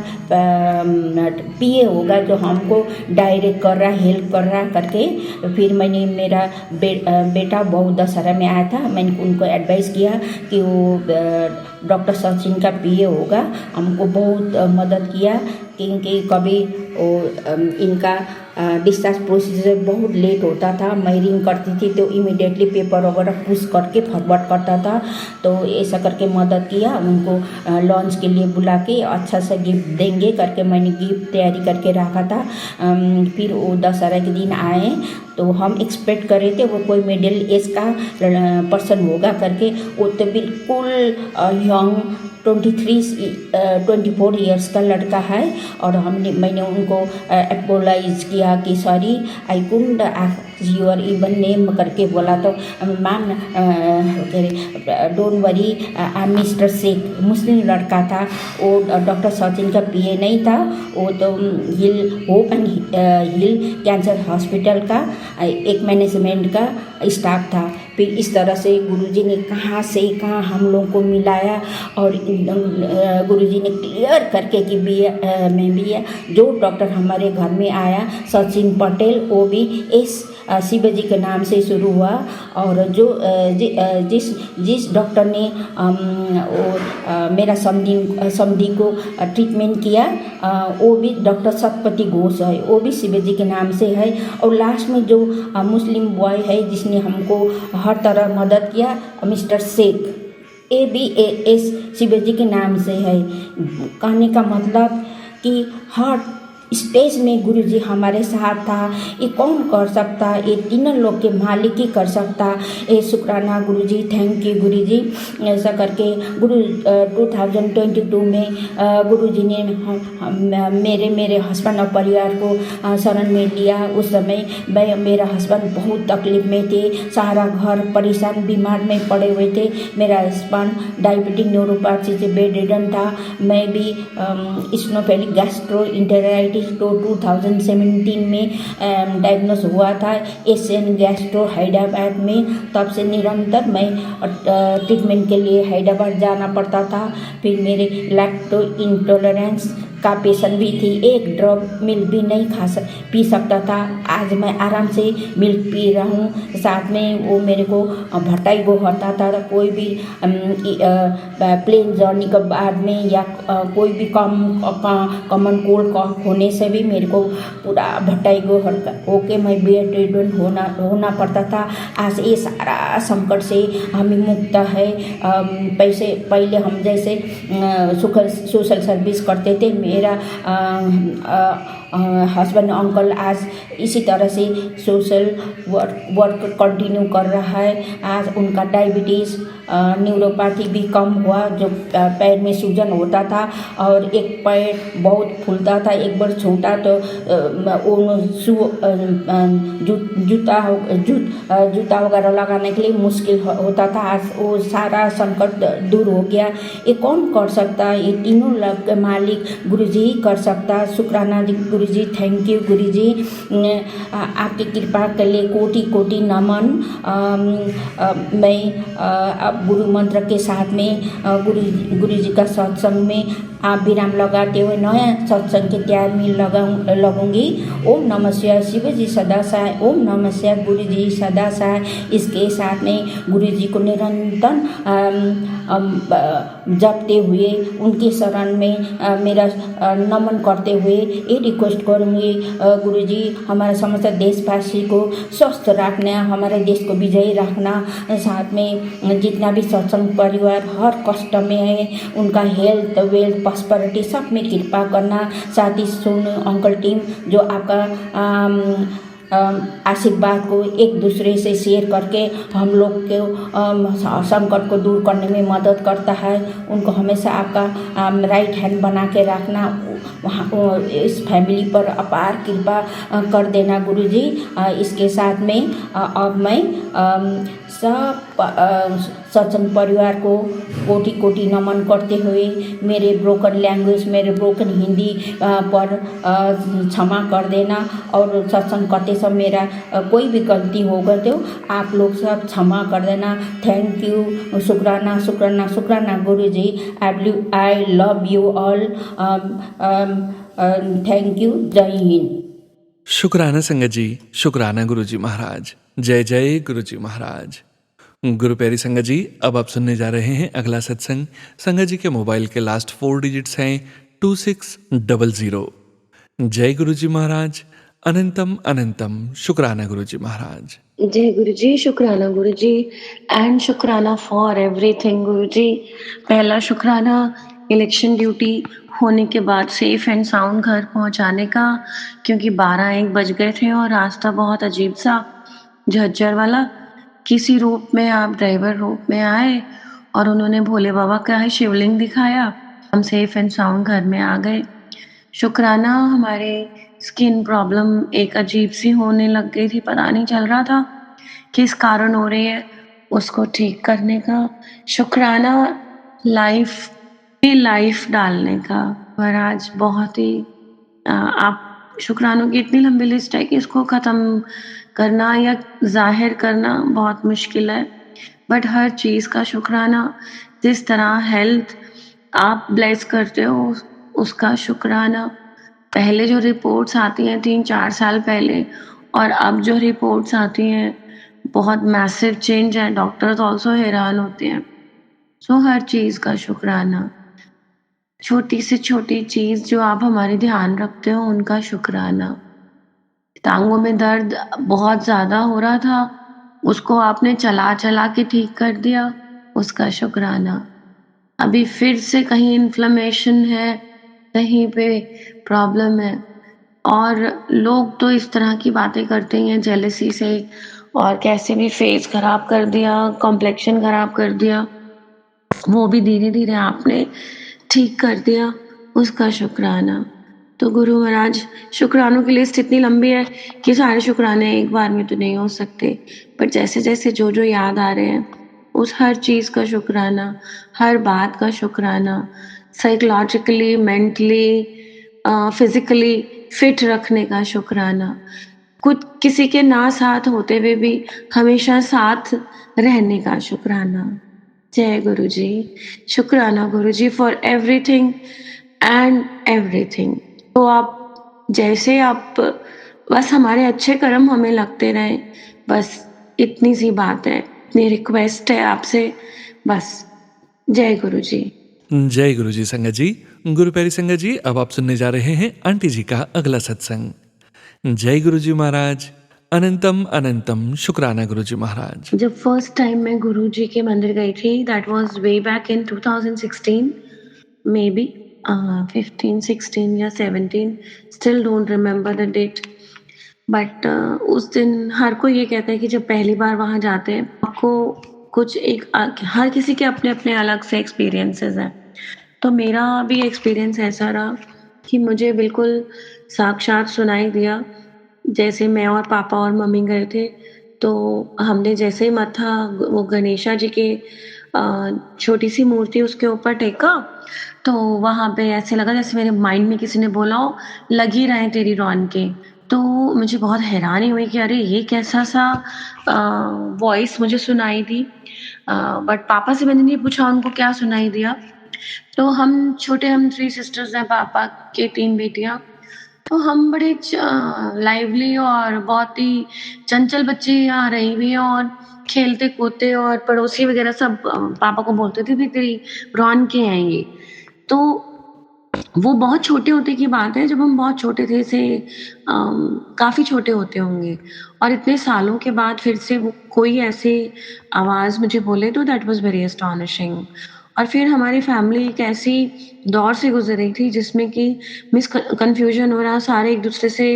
[SPEAKER 4] PA होगा जो हमको डायरेक्ट कर रहा, हेल्प कर रहा करके। फिर मैंने मेरा बेटा बहुत दशहरा में आया था, मैंने उनको एडवाइस किया कि वो डॉक्टर सचिन का PA होगा, हमको बहुत मदद किया क्योंकि कभी वो इनका डिस्चार्ज प्रोसीजर बहुत लेट होता था, मैं रिंग करती थी तो इमीडिएटली पेपर वगैरह पुश करके फॉरवर्ड करता था। तो ऐसा करके मदद किया, उनको लॉन्च के लिए बुला के अच्छा सा गिफ्ट देंगे करके मैंने गिफ्ट तैयारी करके रखा था। फिर वो दशहरा के दिन आए तो हम एक्सपेक्ट कर रहे थे वो कोई मिडिल एज का पर्सन होगा करके। वो तो बिल्कुल यंग 24 ईयर्स का लड़का है। और मैंने उनको अपोलाइज किया कि sorry I couldn't ask your even name करके बोला। तो ma'am don't worry I am mister Sheikh, मुस्लिम लड़का था वो, डॉक्टर सचिन का PA नहीं था वो, तो hill hope and hill cancer hospital का एक मैनेजमेंट का स्टाफ था। फिर इस तरह से गुरुजी ने कहाँ से कहाँ हम लोग को मिलाया और गुरुजी ने क्लियर करके कि मैं भी जो डॉक्टर हमारे घर में आया सचिन पटेल, वो भी इस शिवजी के नाम से शुरू हुआ। और जो जिस डॉक्टर ने मेरा समधी को ट्रीटमेंट किया वो भी डॉक्टर शतपति घोष है, वो भी शिवजी के नाम से है। और लास्ट में जो मुस्लिम बॉय है जिसने हमको हर तरह मदद किया, मिस्टर शेख, ABAS शिवजी के नाम से है। कहने का मतलब कि हर स्टेज में गुरुजी हमारे साथ था। ये कौन कर सकता, ये तीनों लोग के मालिक ही कर सकता। ये शुक्राना गुरुजी, थैंक यू गुरुजी। ऐसा करके 2022 में गुरुजी ने मेरे हस्बैंड और परिवार को शरण में लिया। उस समय मेरा हस्बैंड बहुत तकलीफ में थे, सारा घर परेशान बीमार में पड़े हुए थे। मेरा हस्बैंड डायबिटिक न्यूरोपैथी से बेड रिडन था। मैं भी इस्नोफेलिक गैस्ट्रोइंटेराइटिस तो 2017 में डायग्नोस हुआ था एशियन गैस्ट्रो हैदराबाद में। तब से निरंतर मैं ट्रीटमेंट के लिए हैदराबाद जाना पड़ता था। फिर मेरे लैक्टो इंटॉलरेंस का पेशेंट भी थी, एक ड्रॉप मिल्क भी नहीं पी सकता था। आज मैं आराम से मिल्क पी रहा हूँ। साथ में वो मेरे को भटाई को हटा था। कोई भी प्लेन जर्नी के बाद में या कोई भी कॉमन कोल्ड कॉफ होने से भी मेरे को पूरा भटाई को होके मैं बेड रिडन होना पड़ता था। आज ये सारा संकट से हमें मुक्त है। पहले हम जैसे सोशल सर्विस करते थे, मेरा हस्बैंड अंकल आज इसी तरह से सोशल वर्क कंटिन्यू कर रहा है। आज उनका डायबिटीज़ न्यूरोपैथी भी कम हुआ। जो पैर में सूजन होता था और एक पैर बहुत फूलता था, एक बार छोटा तो जूता वगैरह लगाने के लिए मुश्किल होता था। आज वो सारा संकट दूर हो गया। ये कौन कर सकता है, ये तीनों लोग के मालिक गुरुजी ही कर सकता। शुक्राना जी गुरुजी, थैंक यू गुरुजी। आपकी कृपा के लिए कोटि कोटि नमन। मैं अब गुरु मंत्र के साथ में गुरुजी का सत्संग में आप विराम लगाते हुए नया सत्संग के तैयार में लगूंगी। ओम नमः शिवाय, शिव जी सदा सहाय। ओम नमः शिवाय, गुरु जी सदा सहाय। इसके साथ में गुरु जी को निरंतर जपते हुए उनके शरण में मेरा नमन करते हुए ये रिक्वेस्ट करूँगी, गुरु जी हमारे समस्त देशवासी को स्वस्थ रखना, हमारे देश को विजयी रखना। साथ में जितना भी सत्संग परिवार हर कष्ट में है, उनका हेल्थ वेल्थ प्रॉस्पेरिटी सब में कृपा करना। साथ ही सोनू अंकल टीम जो आपका आशीर्वाद को एक दूसरे से शेयर करके हम लोग के संकट को दूर करने में मदद करता है, उनको हमेशा आपका राइट हैंड बना के रखना। वहाँ इस फैमिली पर अपार कृपा कर देना गुरु जी। इसके साथ में अब मैं सब सत्संग परिवार को कोटि कोटि नमन करते हुए मेरे ब्रोकन लैंग्वेज, मेरे ब्रोकन हिंदी पर क्षमा कर देना। और सत्संग करते सब मेरा कोई भी गलती होगा तो आप लोग सब क्षमा कर देना। थैंक यू, शुक्राना शुक्राना शुक्राना Guru ji. I love you all. Thank you, जय हिंद।
[SPEAKER 1] शुक्राना संगत जी, शुक्राना गुरुजी महाराज। जय जय गुरुजी महाराज। गुरु प्यारी संगत जी, अब आप सुनने जा रहे हैं अगला सत्संग। संगत जी के मोबाइल के लास्ट 4 डिजिट्स हैं 2600। जय गुरुजी महाराज। अनंतम अनंतम शुक्राना गुरुजी महाराज।
[SPEAKER 5] जय गुरु जी, शुक्राना गुरु जी एंड शुक्राना फॉर एवरीथिंग गुरु जी। पहला शुक्राना इलेक्शन ड्यूटी होने के बाद सेफ एंड साउंड घर पहुंचाने का, क्योंकि 12-1 बज गए थे और रास्ता बहुत अजीब सा झज्जर वाला। किसी रूप में आप ड्राइवर रूप में आए और उन्होंने भोले बाबा का है शिवलिंग दिखाया। हम सेफ एंड साउंड घर में आ गए। शुक्राना हमारे स्किन प्रॉब्लम एक अजीब सी होने लग गई थी, पता नहीं चल रहा था किस कारण हो रही है, उसको ठीक करने का। शुक्राना लाइफ डालने का। पर आज बहुत ही आप शुक्रानों की इतनी लंबी लिस्ट है कि इसको ख़त्म करना या जाहिर करना बहुत मुश्किल है। बट हर चीज़ का शुक्राना, जिस तरह हेल्थ आप ब्लेस करते हो उसका शुक्राना। पहले जो रिपोर्ट्स आती हैं 3-4 साल पहले और अब जो रिपोर्ट्स आती हैं बहुत मैसिव चेंज है। डॉक्टर्स ऑल्सो हैरान होते हैं। सो हर चीज़ का शुक्राना। छोटी से छोटी चीज़ जो आप हमारी ध्यान रखते हो उनका शुक्राना। टांगों में दर्द बहुत ज़्यादा हो रहा था, उसको आपने चला चला के ठीक कर दिया, उसका शुक्राना। अभी फिर से कहीं इन्फ्लेमेशन है, कहीं पे प्रॉब्लम है, और लोग तो इस तरह की बातें करते हैं जेलसी से, और कैसे भी फेस खराब कर दिया, कॉम्प्लेक्शन खराब कर दिया, वो भी धीरे-धीरे आपने ठीक कर दिया, उसका शुक्राना। तो गुरु महाराज, शुक्रानों की लिस्ट इतनी लंबी है कि सारे शुक्राने एक बार में तो नहीं हो सकते, पर जैसे-जैसे जो-जो याद आ रहे हैं, उस हर चीज़ का शुक्राना, हर बात का शुक्राना, साइकोलॉजिकली, मेंटली फिज़िकली फिट रखने का शुक्राना, कुछ किसी के ना साथ होते हुए भी हमेशा साथ रहने का शुक्राना। जय गुरु जी। शुक्राना गुरु जी फॉर एवरीथिंग एंड एवरीथिंग। तो आप जैसे आप बस हमारे अच्छे कर्म हमें लगते रहें, बस इतनी सी बात है, इतनी रिक्वेस्ट है आपसे, बस। जय गुरु जी।
[SPEAKER 1] जय गुरु जी संगत जी। गुरु प्यारी संगत जी, अब आप सुनने जा रहे हैं आंटी जी का अगला सत्संग। जय गुरु जी महाराज। अनंतम अनंतम शुक्राना गुरु जी महाराज।
[SPEAKER 5] जब फर्स्ट टाइम मैं गुरु जी के मंदिर गई थी, that was way back in 2016, may be 15 16 या 17, still don't remember the date. But उस दिन हर कोई ये कहता है कि जब पहली बार वहाँ जाते हैं, आपको कुछ एक हर किसी के अपने-अपने अलग से एक्सपीरियंसेस हैं। तो मेरा भी एक्सपीरियंस ऐसा रहा कि मुझे बिल्कुल साक्षात सुनाई दिया। जैसे मैं और पापा और मम्मी गए थे, तो हमने जैसे ही मत्था वो गणेशा जी के छोटी-सी मूर्ति उसके ऊपर टेका, तो वहाँ पे ऐसे लगा जैसे मेरे माइंड में किसी ने बोला हो, "लग ही रहे हैं तेरी रौनकें।" तो मुझे बहुत हैरानी हुई कि अरे! ये कैसा-सा वॉइस मुझे सुनाई दी। बट पापा से मैंने नहीं पूछा उनको क्या सुनाई दिया। तो हम 3 सिस्टर्स हैं, पापा के 3 बेटियाँ। तो हम बड़े लाइवली और बहुत ही चंचल बच्चे यहाँ रही हुई हैं, और खेलते-कूदते और पड़ोसी वगैरह सब पापा को बोलते थे भी तेरी रौनकें हैं ये। तो वो बहुत छोटे होते की बात है, जब हम बहुत छोटे थे, से काफ़ी छोटे होते होंगे, और इतने सालों के बाद फिर से वो कोई ऐसी आवाज़ मुझे बोले, तो दैट वाज़ वेरी एस्टोनिशिंग। और फिर हमारी फैमिली एक ऐसी दौर से गुज़र रही थी जिसमें कि कन्फ्यूज़न हो रहा, सारे एक-दूसरे से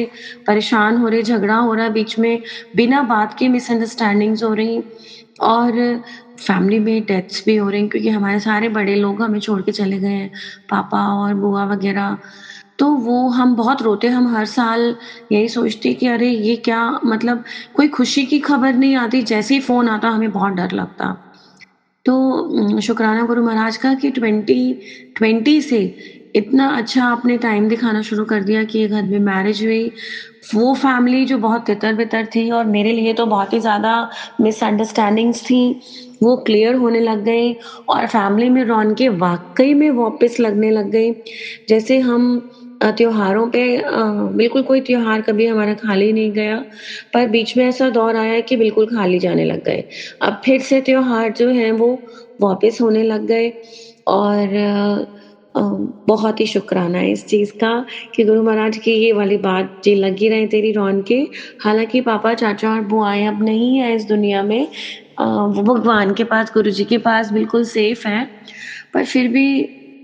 [SPEAKER 5] परेशान हो रहे, झगड़ा हो रहा, बीच में बिना बात के मिसअंडरस्टैंडिंग्स हो रही, और फैमिली में डेथ्स भी हो रही, क्योंकि हमारे सारे बड़े लोग हमें छोड़ के चले गए हैं, पापा और बुआ वगैरह। तो वो हम बहुत रोते, हम हर साल यही सोचते कि अरे ये क्या, मतलब कोई खुशी की खबर नहीं आती, जैसे ही फ़ोन आता हमें बहुत डर लगता। तो शुक्राना गुरु महाराज का कि 2020 से इतना अच्छा आपने टाइम दिखाना शुरू कर दिया कि एक घर में मैरिज हुई। वो फैमिली जो बहुत तितर-बितर थी और मेरे लिए तो बहुत ही ज़्यादा मिसअंडरस्टैंडिंग्स थी, वो क्लियर होने लग गई, और फैमिली में रौनकें वाक़ई में वापस लगने लग गई। जैसे हम त्योहारों पे बिल्कुल कोई त्योहार कभी हमारा खाली नहीं गया, पर बीच में ऐसा दौर आया कि बिल्कुल खाली जाने लग गए। अब फिर से त्योहार जो हैं वो वापस होने लग गए, और अ, बहुत ही शुक्राना है इस चीज़ का कि गुरु महाराज की ये वाली बात जी लगी रहे तेरी रौनकें। हालाँकि पापा, चाचा और बुआएँ अब नहीं हैं इस दुनिया में, वो भगवान के पास, गुरु जी के पास बिल्कुल सेफ हैं। पर फिर भी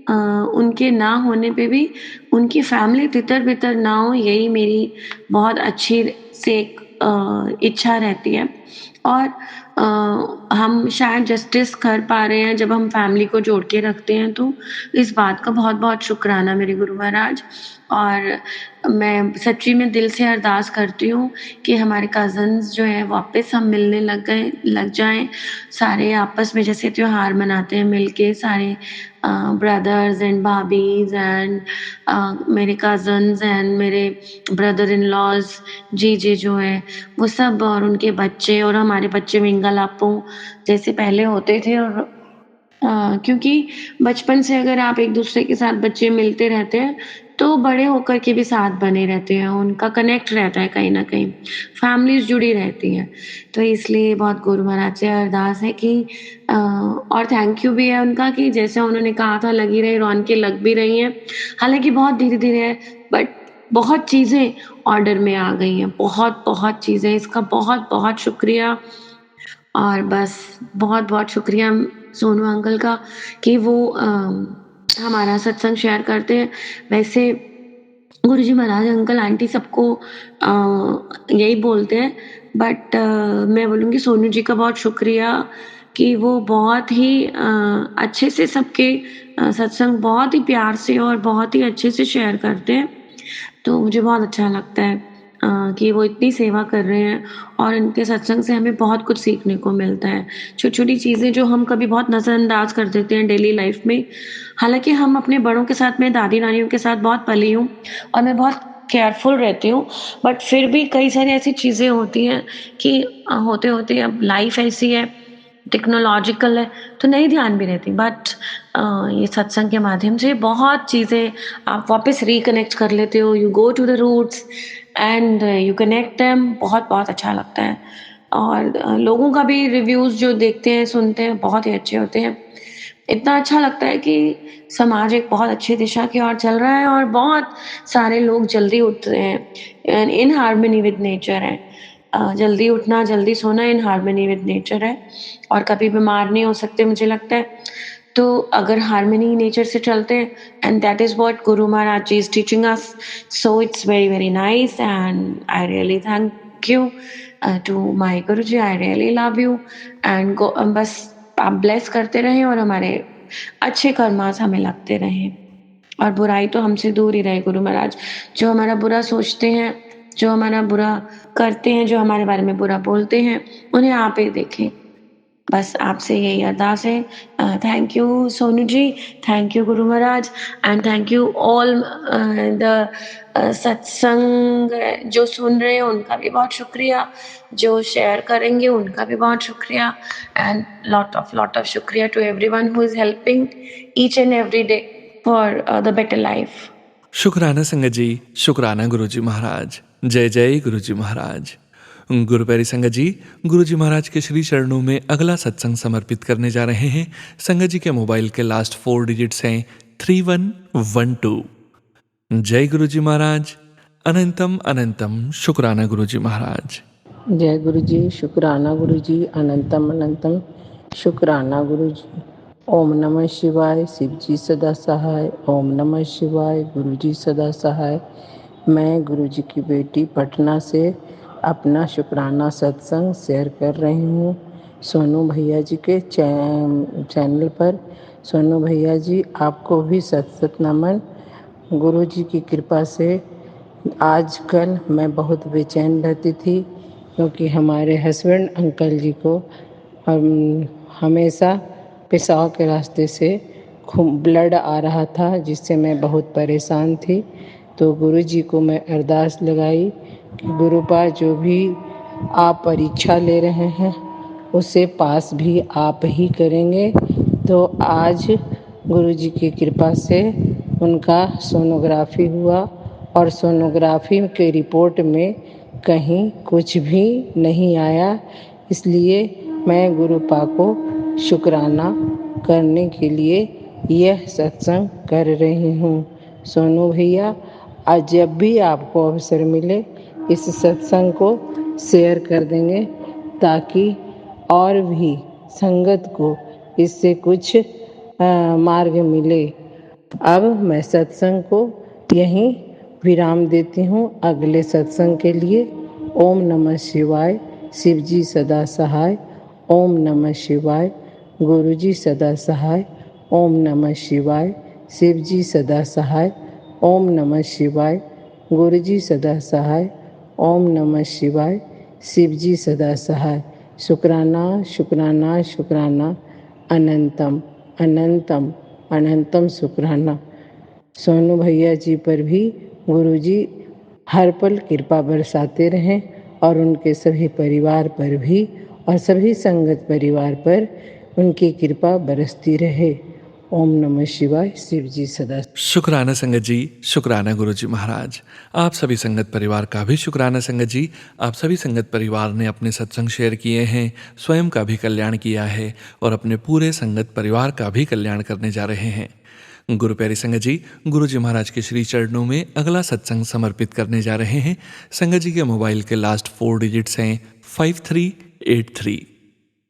[SPEAKER 5] उनके ना होने पे भी उनकी फैमिली तितर-बितर ना हो, यही मेरी बहुत अच्छी से एक इच्छा रहती है। और हम शायद जस्टिस कर पा रहे हैं जब हम फैमिली को जोड़ के रखते हैं, तो इस बात का बहुत-बहुत शुक्राना मेरे गुरु महाराज। और मैं सच्ची में दिल से अरदास करती हूँ कि हमारे कज़िन्स जो हैं वापस हम मिलने लग जाएँ, सारे आपस में जैसे त्योहार मनाते हैं मिलके, सारे ब्रदर्स एंड भाभीज़ एंड मेरे कज़िन्स एंड मेरे ब्रदर इन लॉज़, जीजे जो हैं, वो सब और उनके बच्चे और हमारे बच्चे मिंगल-अप्पू जैसे पहले होते थे। और क्योंकि बचपन से अगर आप एक-दूसरे के साथ बच्चे मिलते रहते हैं, तो बड़े होकर के भी साथ बने रहते हैं, उनका कनेक्ट रहता है कहीं न कहीं, फैमिलीज़ जुड़ी रहती हैं। तो इसलिए बहुत गुरु महाराज से अरदास है कि और थैंक यू भी है उनका कि जैसे उन्होंने कहा था लगी रही, रौनकें लग भी रही हैं। हालाँकि बहुत धीरे-धीरे है, बट बहुत चीज़ें ऑर्डर में आ गई हैं, बहुत-बहुत चीज़ें, इसका बहुत-बहुत शुक्रिया। और बस बहुत-बहुत शुक्रिया सोनू अंकल का कि वो हमारा सत्संग शेयर करते हैं। वैसे गुरुजी महाराज, अंकल, आंटी सबको यही बोलते हैं, बट मैं बोलूँगी सोनू जी का बहुत शुक्रिया कि वो बहुत ही अच्छे से सबके सत्संग बहुत ही प्यार से और बहुत ही अच्छे से शेयर करते हैं। तो मुझे बहुत अच्छा लगता है कि वो इतनी सेवा कर रहे हैं और इनके सत्संग से हमें बहुत कुछ सीखने को मिलता है। छोटी-छोटी चीज़ें जो हम कभी बहुत नज़रअंदाज कर देते हैं डेली लाइफ़ में। हालाँकि हम अपने बड़ों के साथ, मैं दादी-नानियों के साथ बहुत पली हूँ और मैं बहुत केयरफुल रहती हूँ, बट फिर भी कई सारी ऐसी चीज़ें होती हैं कि होते-होते अब लाइफ़ ऐसी है, टेक्नोलॉजिकल है, तो नहीं ध्यान भी रहती, बट ये सत्संग के माध्यम से बहुत चीज़ें आप वापस रिकनेक्ट कर लेते हो, you go to the roots and you connect them. बहुत अच्छा लगता है और लोगों का भी रिव्यूज़ जो देखते हैं, सुनते हैं, बहुत ही अच्छे होते हैं। इतना अच्छा लगता है कि समाज एक बहुत अच्छी दिशा की ओर चल रहा है और बहुत सारे लोग जल्दी उठ रहे हैं and in harmony with nature है। जल्दी उठना, जल्दी सोना इन हार्मनी विद नेचर है और कभी बीमार नहीं हो सकते, मुझे लगता है। तो अगर हार्मनी नेचर से चलते हैं and that is what Guru Maharaj ji is teaching us, so it's very nice and I really thank you to my Guruji. I really love you and बस आप ब्लेस करते रहें और हमारे अच्छे कर्मास हमें लगते रहें और बुराई तो हमसे दूर ही रहे गुरु महाराज। जो हमारा बुरा सोचते हैं, जो हमारा बुरा करते हैं, जो हमारे बारे में बुरा बोलते हैं, उन्हें आप ही देखें। बस आपसे यही अरदास है। Thank you Sonu ji, thank you Guru Maharaj and thank you all the satsang जो सुन रहे हैं उनका भी बहुत शुक्रिया, जो शेयर करेंगे उनका भी बहुत शुक्रिया एंड लॉट ऑफ शुक्रिया to everyone who is helping each and every day for the better life.
[SPEAKER 1] शुक्राना संगत जी, शुक्राना गुरुजी महाराज। जय जय गुरुजी महाराज। गुरु प्यारी संगत जी, गुरुजी महाराज के श्री चरणों में अगला सत्संग समर्पित करने जा रहे हैं। संगत जी के मोबाइल के लास्ट 4 डिजिट्स हैं 3112। जय गुरुजी महाराज। अनंतम अनंतम शुक्राना गुरुजी महाराज।
[SPEAKER 6] जय गुरु जी, शुक्राना गुरु जी, अनंतम अनंतम शुक्राना गुरु जी। ओम नमः शिवाय, शिव जी सदा सहाय। ओम नमः शिवाय, गुरु जी सदा सहाय। मैं गुरु जी की बेटी पटना से अपना शुक्राना सत्संग शेयर कर रही हूँ सोनू भैया जी के चैनल पर। सोनू भैया जी, आपको भी सत सत नमन। गुरु जी की कृपा से आजकल मैं बहुत बेचैन रहती थी, क्योंकि हमारे हस्बैंड अंकल जी को हमेशा पेशाब के रास्ते से खून ब्लड आ रहा था, जिससे मैं बहुत परेशान थी। तो गुरु जी को मैं अरदास लगाई कि गुरुपा, जो भी आप परीक्षा ले रहे हैं उसे पास भी आप ही करेंगे। तो आज गुरु जी की कृपा से उनका सोनोग्राफी हुआ और सोनोग्राफी के रिपोर्ट में कहीं कुछ भी नहीं आया। इसलिए मैं गुरुपा को शुक्राना करने के लिए यह सत्संग कर रही हूँ। सोनू भैया, आज जब भी आपको अवसर मिले इस सत्संग को शेयर कर देंगे, ताकि और भी संगत को इससे कुछ मार्ग मिले। अब मैं सत्संग को यहीं विराम देती हूँ। अगले सत्संग के लिए ओम नमः शिवाय, शिव जी सदा सहाय। ओम नमः शिवाय, गुरु जी सदा सहाय। ओम नमः शिवाय, शिव जी सदा सहाय। ओम नमः शिवाय, गुरु जी सदा सहाय। ओम नमः शिवाय, शिव जी सदा सहाय। शुक्राना शुक्राना शुक्राना, अनंतम अनंतम अनंतम शुक्राना। सोनू भैया जी पर भी गुरु जी हर पल कृपा बरसाते रहें और उनके सभी परिवार पर भी और सभी संगत परिवार पर उनकी कृपा बरसती रहे। ओम नमः शिवाय, शिव जी सदा।
[SPEAKER 1] शुक्राना संगत जी, शुक्राना गुरुजी महाराज। आप सभी संगत परिवार का भी शुक्राना संगत जी। आप सभी संगत परिवार ने अपने सत्संग शेयर किए हैं, स्वयं का भी कल्याण किया है और अपने पूरे संगत परिवार का भी कल्याण करने जा रहे हैं। गुरु प्यारी संगत जी, गुरुजी महाराज के श्री चरणों में अगला सत्संग समर्पित करने जा रहे हैं। संगत जी के मोबाइल के लास्ट 4 डिजिट्स हैं 5383।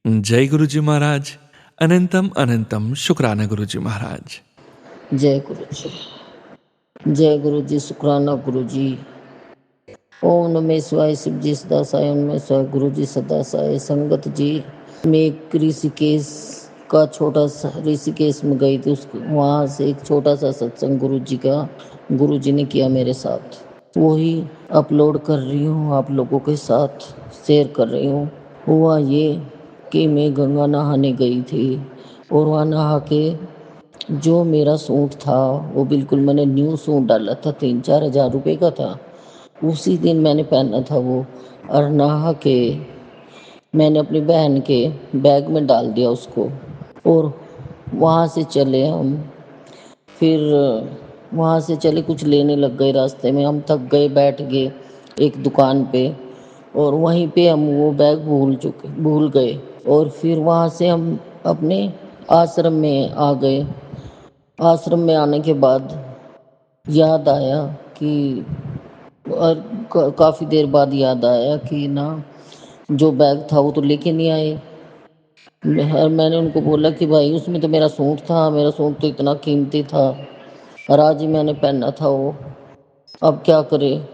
[SPEAKER 1] जय गुरुजी महाराज। अनंतम अनंतम शुक्राना गुरुजी महाराज।
[SPEAKER 6] जय गुरु जी।
[SPEAKER 7] जय गुरु जी, शुक्राना गुरु जी। ओम नमः शिवाय, शिव जी सदा साय, ओम नमः शिवाय, गुरु जी सदा साय। संगत जी, मैं एक ऋषिकेश का छोटा सा, ऋषिकेश में गई थी, उस वहाँ से एक छोटा सा सत्संग गुरु जी का, गुरु जी ने किया मेरे साथ, वही अपलोड कर रही हूँ, आप लोगों के साथ शेयर कर रही हूँ। हुआ ये कि मैं गंगा नहाने गई थी और वहाँ नहा के जो मेरा सूट था वो बिल्कुल मैंने न्यू सूट डाला था, 3-4 हज़ार रुपये का था। उसी दिन मैंने पहना था वो, और नहा के मैंने अपनी बहन के बैग में डाल दिया उसको, और वहाँ से चले हम। फिर वहाँ से चले, कुछ लेने लग गए, रास्ते में हम थक गए, बैठ गए एक दुकान पे, और वहीं पे हम वो बैग भूल गए। और फिर वहाँ से हम अपने आश्रम में आ गए। आश्रम में आने के बाद याद आया कि, और काफ़ी देर बाद याद आया कि ना, जो बैग था वो तो लेके नहीं आए। मैंने उनको बोला कि भाई उसमें तो मेरा सूट था, मेरा सूट तो इतना कीमती था और आज ही मैंने पहना था वो, अब क्या करें।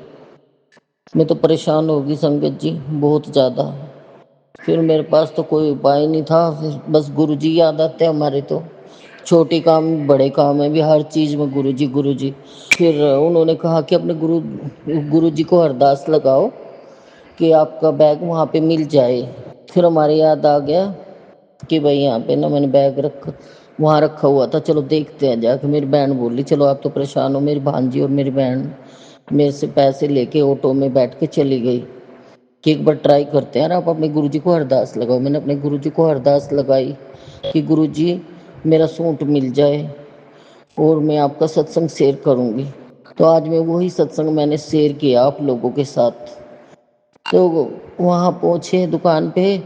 [SPEAKER 7] मैं तो परेशान हो गई संगत जी, बहुत ज़्यादा। फिर मेरे पास तो कोई उपाय नहीं था, फिर बस गुरु जी याद आते हमारे तो, छोटे काम बड़े काम है भी, हर चीज़ में गुरु जी गुरु जी। फिर उन्होंने कहा कि अपने गुरु जी को अरदास लगाओ कि आपका बैग वहाँ पे मिल जाए। फिर हमारे याद आ गया कि भाई यहाँ पे ना मैंने बैग वहाँ रखा हुआ था, चलो देखते हैं जाके। मेरी बहन बोली चलो आप तो परेशान हो, मेरी भांजी और मेरी बहन मेरे से पैसे लेके ऑटो में बैठ के चली गई कि एक बार ट्राई करते हैं और आप अपने गुरुजी को अरदास लगाओ। मैंने अपने गुरुजी को अरदास लगाई कि गुरुजी मेरा सूट मिल जाए और मैं आपका सत्संग शेयर करूँगी। तो आज मैं वही सत्संग मैंने शेयर किया आप लोगों के साथ। तो वहाँ पहुँचे दुकान पे,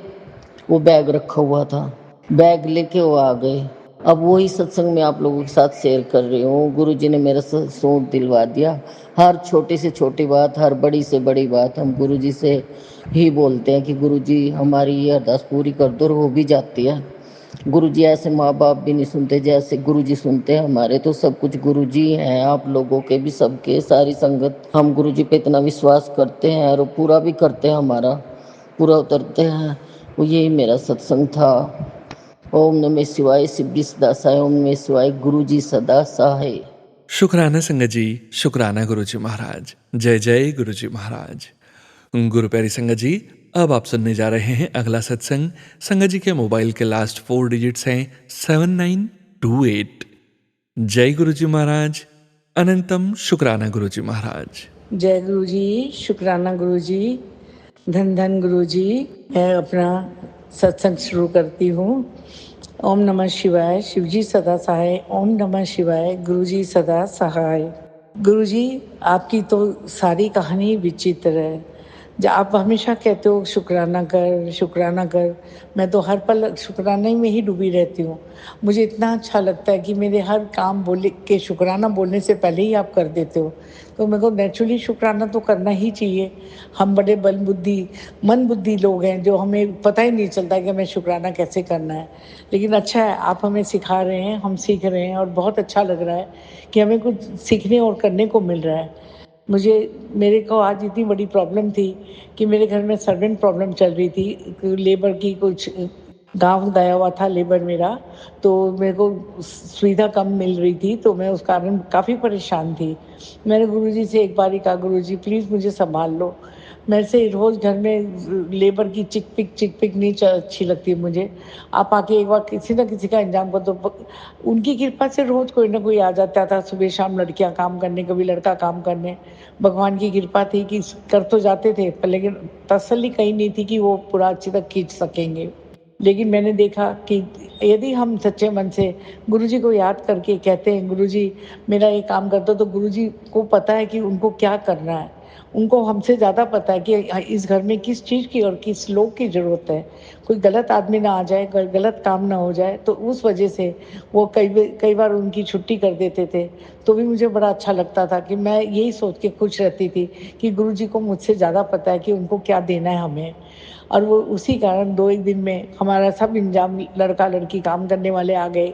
[SPEAKER 7] वो बैग रखा हुआ था, बैग लेके वो आ गए। अब वही सत्संग मैं आप लोगों के साथ शेयर कर रही हूँ। गुरु जी ने मेरा सूट दिलवा दिया। हर छोटी से छोटी बात, हर बड़ी से बड़ी बात हम गुरु जी से ही बोलते हैं कि गुरु जी हमारी ये अरदास पूरी कर दो, और हो भी जाती है। गुरु जी ऐसे माँ बाप भी नहीं सुनते जैसे गुरु जी सुनते हैं हमारे, तो सब कुछ गुरु जी हैं, आप लोगों के भी, सबके, सारी संगत। हम गुरु जी पे इतना विश्वास करते हैं और पूरा भी करते हैं, हमारा पूरा उतरते हैं। वो यही मेरा सत्संग था। ओम नमः शिवाय, शिव जी सदा सहाय, ओम नमः शिवाय, गुरु जी सदा सहाय।
[SPEAKER 1] शुक्राना संगत जी, शुक्राना गुरु जी महाराज। जय जय गुरु जी महाराज। गुरु प्यारी संगत जी, अब आप सुनने जा रहे हैं अगला सत्संग। संगत जी के मोबाइल के लास्ट 4 डिजिट्स हैं 7928। जय गुरु जी महाराज। अनंतम शुक्राना गुरु जी महाराज।
[SPEAKER 8] जय गुरु जी, शुक्राना गुरु जी, धन धन गुरु जी। मैं अपना सत्संग शुरू करती हूँ। ओम नमः शिवाय, शिव जी सदा सहाय। ओम नमः शिवाय, गुरु जी सदा सहाय। गुरु जी, आपकी तो सारी कहानी विचित्र है। जो आप हमेशा कहते हो शुक्राना कर, शुक्राना कर, मैं तो हर पल शुक्राने में ही डूबी रहती हूँ। मुझे इतना अच्छा लगता है कि मेरे हर काम बोले के शुक्राना बोलने से पहले ही आप कर देते हो, तो मेरे को नेचुरली शुक्राना तो करना ही चाहिए। हम बड़े मन बुद्धि लोग हैं, जो हमें पता ही नहीं चलता कि हमें शुक्राना कैसे करना है। लेकिन अच्छा है, आप हमें सिखा रहे हैं, हम सीख रहे हैं, और बहुत अच्छा लग रहा है कि हमें कुछ सीखने और करने को मिल रहा है। मेरे को आज इतनी बड़ी प्रॉब्लम थी कि मेरे घर में सर्वेंट प्रॉब्लम चल रही थी, लेबर की, कुछ गाँव गया हुआ था लेबर मेरा, तो मेरे को सुविधा कम मिल रही थी, तो मैं उस कारण काफ़ी परेशान थी। मैंने गुरुजी से एक बार ही कहा, गुरुजी प्लीज़ मुझे संभाल लो। मेरे से रोज़ घर में लेबर की चिक पिक नहीं अच्छी लगती मुझे। आप आके एक बार किसी न किसी का इंतजाम कर दो। उनकी कृपा से रोज़ कोई ना कोई आ जाता था, सुबह शाम लड़कियां काम करने, कभी लड़का काम करने। भगवान की कृपा थी कि कर तो जाते थे, पर लेकिन तसल्ली कहीं नहीं थी कि वो पूरा अच्छी तक खींच सकेंगे। लेकिन मैंने देखा कि यदि हम सच्चे मन से गुरुजी को याद करके कहते हैं, गुरुजी मेरा ये काम कर दो, तो गुरुजी को पता है कि उनको क्या करना है। उनको हमसे ज़्यादा पता है कि इस घर में किस चीज़ की और किस लोग की ज़रूरत है। कोई गलत आदमी ना आ जाए, गलत काम ना हो जाए, तो उस वजह से वो कई बार उनकी छुट्टी कर देते थे। तो भी मुझे बड़ा अच्छा लगता था कि मैं यही सोच के खुश रहती थी कि गुरुजी को मुझसे ज़्यादा पता है कि उनको क्या देना है हमें। और वो उसी कारण 2-1 दिन में हमारा सब इंजाम, लड़का-लड़की काम करने वाले आ गए,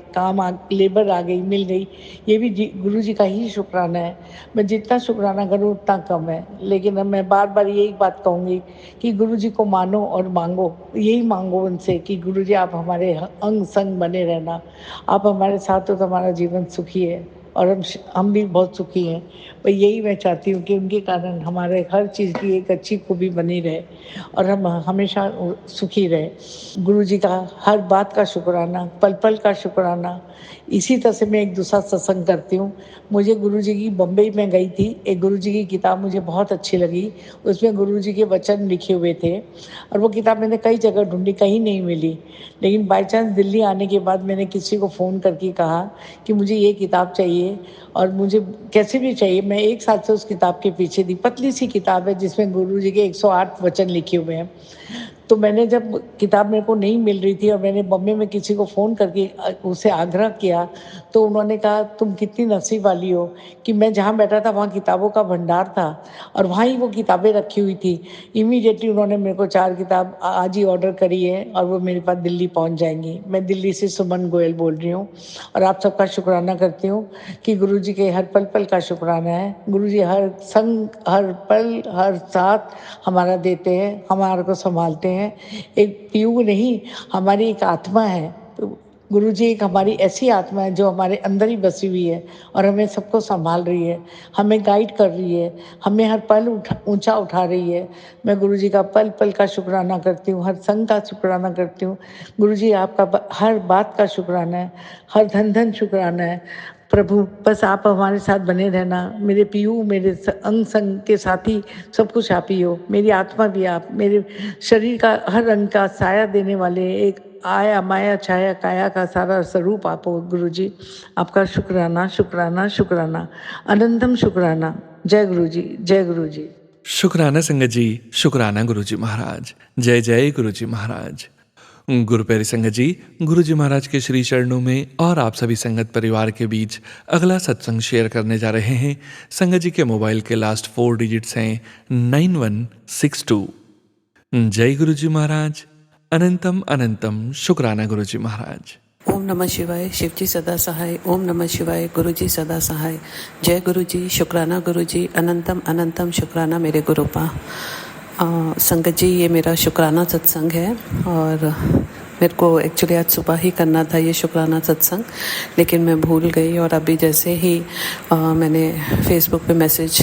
[SPEAKER 8] लेबर आ गई, मिल गई। ये भी गुरुजी का ही शुक्राना है। मैं जितना शुक्राना करूँ उतना कम है। लेकिन अब मैं बार-बार यही बात कहूँगी कि गुरुजी को मानो और मांगो। यही मांगो उनसे कि गुरुजी आप हमारे अंग-संग बने रहना। आप हमारे साथ हो तो हमारा जीवन सुखी है और हम भी बहुत सुखी हैं। पर यही मैं चाहती हूँ कि उनके कारण हमारे हर चीज़ की एक अच्छी खूबी बनी रहे और हम हमेशा सुखी रहे। गुरुजी का हर बात का शुक्राना, पल-पल का शुक्राना। इसी तरह से मैं एक दूसरा सत्संग करती हूँ। मुझे गुरुजी की, बम्बई में गई थी, एक गुरुजी की किताब मुझे बहुत अच्छी लगी। उसमें गुरुजी के वचन लिखे हुए थे और वो किताब मैंने कई जगह ढूँढी, कहीं नहीं मिली। लेकिन बाय चांस दिल्ली आने के बाद मैंने किसी को फ़ोन करके कहा कि मुझे ये किताब चाहिए और मुझे कैसे भी चाहिए। मैं 1 साल से उस किताब के पीछे थी। पतली सी किताब है जिसमें गुरुजी के 108 वचन लिखे हुए हैं। तो मैंने जब किताब मेरे को नहीं मिल रही थी और मैंने बॉम्बे में किसी को फ़ोन करके उससे आग्रह किया, तो उन्होंने कहा तुम कितनी नसीब वाली हो कि मैं जहाँ बैठा था वहाँ किताबों का भंडार था और वहाँ ही वो किताबें रखी हुई थी। इमीडिएटली उन्होंने मेरे को 4 किताब आज ही ऑर्डर करी है और वो मेरे पास दिल्ली पहुँच जाएँगी। मैं दिल्ली से सुमन गोयल बोल रही हूँ और आप सबका शुक्राना करती हूँ कि गुरुजी के हर पल-पल का शुक्राना है। गुरुजी हर संग, हर पल, हर साथ हमारा देते हैं, हमारे को संभालते हैं। एक पीऊ नहीं, हमारी एक आत्मा है। तो गुरुजी एक हमारी ऐसी आत्मा है जो हमारे अंदर ही बसी हुई है और हमें सबको संभाल रही है, हमें गाइड कर रही है, हमें हर पल ऊंचा उठा रही है। मैं गुरुजी का पल-पल का शुक्राना करती हूँ, हर संग का शुक्राना करती हूँ। गुरुजी आपका हर बात का शुक्राना है, हर धन-धन शुक्राना है। प्रभु बस आप हमारे साथ बने रहना। मेरे पीयू, मेरे अंग संग के साथी, सब कुछ आप ही हो। मेरी आत्मा भी आप, मेरे शरीर का हर रंग का साया देने वाले, एक आया माया छाया काया का सारा स्वरूप आप हो गुरुजी। आपका शुक्राना, शुक्राना, शुक्राना, अनंतम शुक्राना। जय गुरुजी, जय गुरुजी।
[SPEAKER 1] शुक्राना संगत जी, शुक्राना गुरुजी महाराज। जय जय गुरुजी महाराज। गुरु प्यारी संगत जी, गुरुजी महाराज के श्री चरणों में और आप सभी संगत परिवार के बीच अगला सत्संग शेयर करने जा रहे हैं। संगत जी के मोबाइल के लास्ट 4 डिजिट्स हैं 9162। जय गुरुजी महाराज। अनंतम अनंतम शुक्राना गुरुजी महाराज।
[SPEAKER 9] ओम नमः शिवाय। शिवजी सदा सहाय। ओम नमः शिवाय। गुरुजी सदा सहाय। जय गुरुजी। शुक्राना गुरुजी। अनंतम अनंतम शुक्राना मेरे गुरुपा। संगत जी, ये मेरा शुक्राना सत्संग है और मेरे को एक्चुअली आज सुबह ही करना था ये शुक्राना सत्संग, लेकिन मैं भूल गई। और अभी जैसे ही मैंने फेसबुक पे मैसेज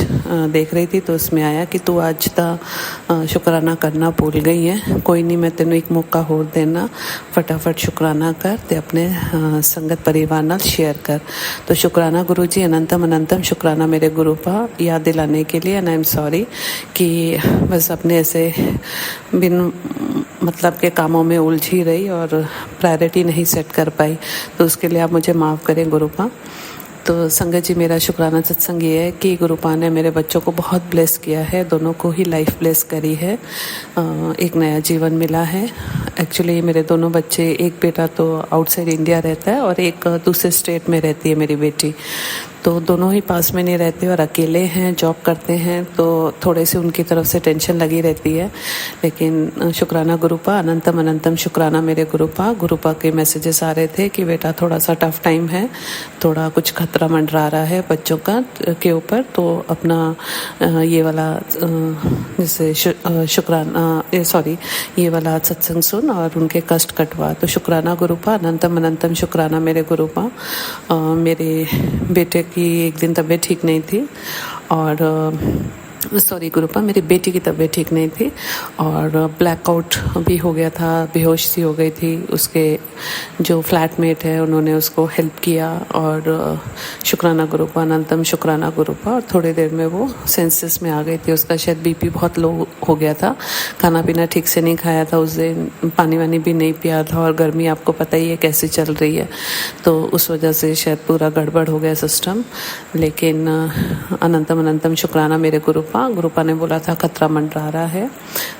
[SPEAKER 9] देख रही थी तो उसमें आया कि तू आज दा शुक्राना करना भूल गई है। कोई नहीं, मैं तेनों एक मौका होर देना, फटाफट शुक्राना कर ते अपने संगत परिवार नाल शेयर कर। तो शुक्राना गुरु जी, अनंतम अनंतम शुक्राना मेरे गुरु पा याद दिलाने के लिए। एंड आई एम सॉरी कि बस अपने ऐसे बिन मतलब के कामों में उलझी रही और प्रायोरिटी नहीं सेट कर पाई, तो उसके लिए आप मुझे माफ़ करें गुरुपा। तो संगत जी, मेरा शुक्राना सत्संग ये है कि गुरुपा ने मेरे बच्चों को बहुत ब्लेस किया है, दोनों को ही लाइफ ब्लेस करी है, एक नया जीवन मिला है। एक्चुअली मेरे दोनों बच्चे, एक बेटा तो आउटसाइड इंडिया रहता है और एक दूसरे स्टेट में रहती है मेरी बेटी। तो दोनों ही पास में नहीं रहते और अकेले हैं, जॉब करते हैं, तो थोड़े से उनकी तरफ से टेंशन लगी रहती है। लेकिन शुक्राना गुरुपा, अनंतम अनंतम शुक्राना मेरे गुरुपा। गुरुपा के मैसेजेस आ रहे थे कि बेटा थोड़ा सा टफ टाइम है, थोड़ा कुछ खतरा मंडरा रहा है बच्चों का के ऊपर, तो अपना ये वाला जैसे शुक्राना सॉरी ये वाला सत्संग सुन और उनके कष्ट कटवा। तो शुक्राना गुरुपा, अनंतम अनंतम शुक्राना मेरे गुरुपा। मेरे बेटे की एक दिन तबीयत ठीक नहीं थी और सॉरी गुरुपा, मेरी बेटी की तबीयत ठीक नहीं थी और ब्लैकआउट भी हो गया था, बेहोश सी हो गई थी। उसके जो फ्लैटमेट है उन्होंने उसको हेल्प किया और शुक्राना गुरुपा, अनंतम शुक्राना गुरुपा। और थोड़ी देर में वो सेंसेस में आ गई थी। उसका शायद बीपी बहुत लो हो गया था, खाना पीना ठीक से नहीं खाया था उस दिन, पानी वानी भी नहीं पिया था और गर्मी आपको पता ही है कैसी चल रही है, तो उस वजह से शायद पूरा गड़बड़ हो गया सिस्टम। लेकिन अनंतम अनंतम शुक्राना मेरे गुरुपा। गुरुपा ने बोला था खतरा मंडरा रहा है,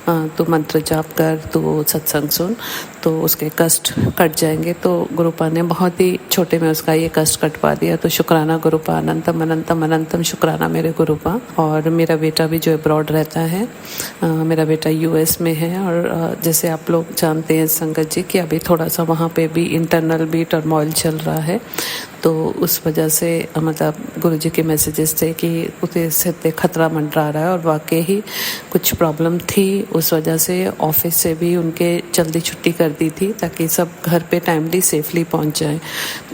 [SPEAKER 9] तो मंत्र जाप कर, तो सत्संग सुन, तो उसके कष्ट कट जाएंगे। तो गुरुपा ने बहुत ही छोटे में उसका ये कष्ट कटवा दिया। तो शुक्राना गुरुपा, अनंतम अनंतम अनंतम शुक्राना मेरे गुरुपा। और मेरा बेटा भी जो अब्रॉड रहता है, मेरा बेटा यूएस में है, और जैसे आप लोग जानते हैं संगत जी कि अभी थोड़ा सा वहाँ पे भी इंटरनल भी टर्मोइल चल रहा है। तो उस वजह से मतलब गुरुजी के मैसेजेस थे कि उसे से खतरा मंडरा रहा है, और वाकई ही कुछ प्रॉब्लम थी। उस वजह से ऑफिस से भी उनके जल्दी छुट्टी कर दी थी ताकि सब घर पे टाइमली सेफली पहुंच जाए।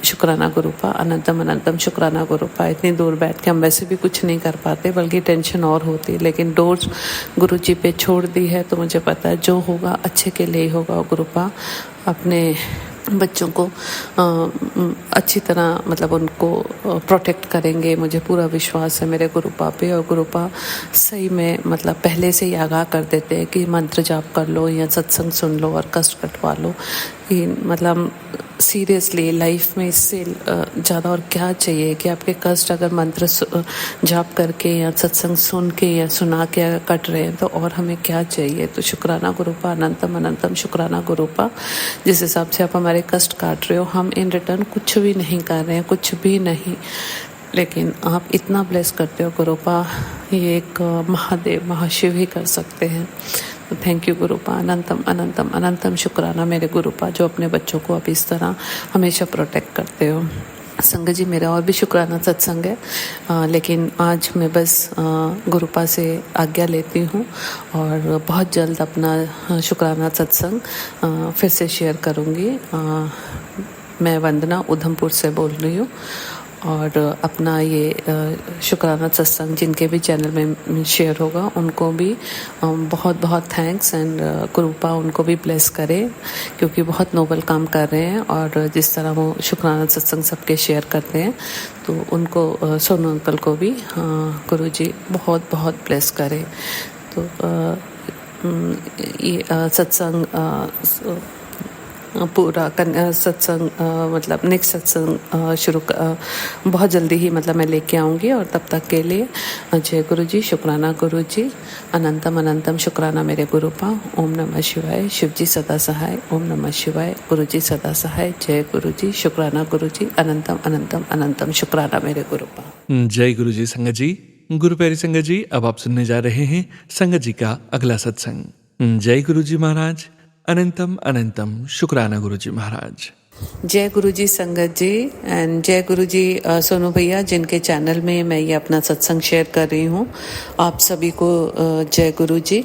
[SPEAKER 9] शुक्राना गुरुपा, अनंतम अनंतम शुक्राना गुरुपा। इतनी दूर बैठ के हम वैसे भी कुछ नहीं कर पाते, बल्कि टेंशन और होती, लेकिन डोर्स गुरुजी पे छोड़ दी है तो मुझे पता है जो होगा अच्छे के लिए ही होगा। गुरुपा अपने बच्चों को अच्छी तरह मतलब उनको प्रोटेक्ट करेंगे, मुझे पूरा विश्वास है मेरे गुरुपा पे। और गुरुपा सही में मतलब पहले से ही आगाह कर देते हैं कि मंत्र जाप कर लो या सत्संग सुन लो और कष्ट कटवा लो। ये मतलब सीरियसली लाइफ में इससे ज़्यादा और क्या चाहिए कि आपके कष्ट अगर मंत्र जाप करके या सत्संग सुन के या सुना के कट रहे हैं तो और हमें क्या चाहिए। तो शुक्राना गुरुपा, अनंतम अनंतम शुक्राना गुरुपा। जिस हिसाब से आप हमारे कष्ट काट रहे हो, हम इन रिटर्न कुछ भी नहीं कर रहे हैं, कुछ भी नहीं, लेकिन आप इतना ब्लेस करते हो गुरुपा, ये एक महादेव महाशिव ही कर सकते हैं। तो थैंक यू गुरुपा, अनंतम अनंतम अनंतम शुक्राना मेरे गुरुपा, जो अपने बच्चों को आप इस तरह हमेशा प्रोटेक्ट करते हो। संगत जी, मेरा और भी शुक्राना सत्संग है, लेकिन आज मैं बस गुरुपा से आज्ञा लेती हूँ और बहुत जल्द अपना शुक्राना सत्संग फिर से शेयर करूँगी। मैं वंदना उधमपुर से बोल रही हूँ, और अपना ये शुक्राना सत्संग जिनके भी चैनल में शेयर होगा उनको भी बहुत बहुत थैंक्स, एंड गुरुपा उनको भी ब्लेस करे क्योंकि बहुत नोबल काम कर रहे हैं। और जिस तरह वो शुक्राना सत्संग सबके शेयर करते हैं, तो उनको सोनू अंकल को भी गुरुजी बहुत बहुत ब्लेस करे। तो ये सत्संग पूरा सत्संग मतलब नेक्स्ट सत्संग शुरू बहुत जल्दी ही मतलब मैं लेके आऊँगी, और तब तक के लिए जय गुरुजी, शुक्राना गुरुजी, अनंतम अनंतम शुक्राना मेरे गुरुपा। ओम नमः शिवाय, शिवजी सदा सहाय। ओम नमः शिवाय, गुरुजी सदा सहाय। जय गुरुजी, शुक्राना गुरुजी, अनंतम अनंतम अनंतम शुक्राना मेरे गुरुपा।
[SPEAKER 1] जय गुरुजी संगत जी। गुरु प्यारी संगत जी, अब आप सुनने जा रहे हैं संगत जी का अगला सत्संग। जय गुरुजी महाराज, अनंतम अनंतम शुक्राना गुरुजी महाराज।
[SPEAKER 9] जय गुरुजी संगत जी, एंड जय गुरुजी सोनू भैया, जिनके चैनल में मैं ये अपना सत्संग शेयर कर रही हूँ। आप सभी को जय गुरुजी।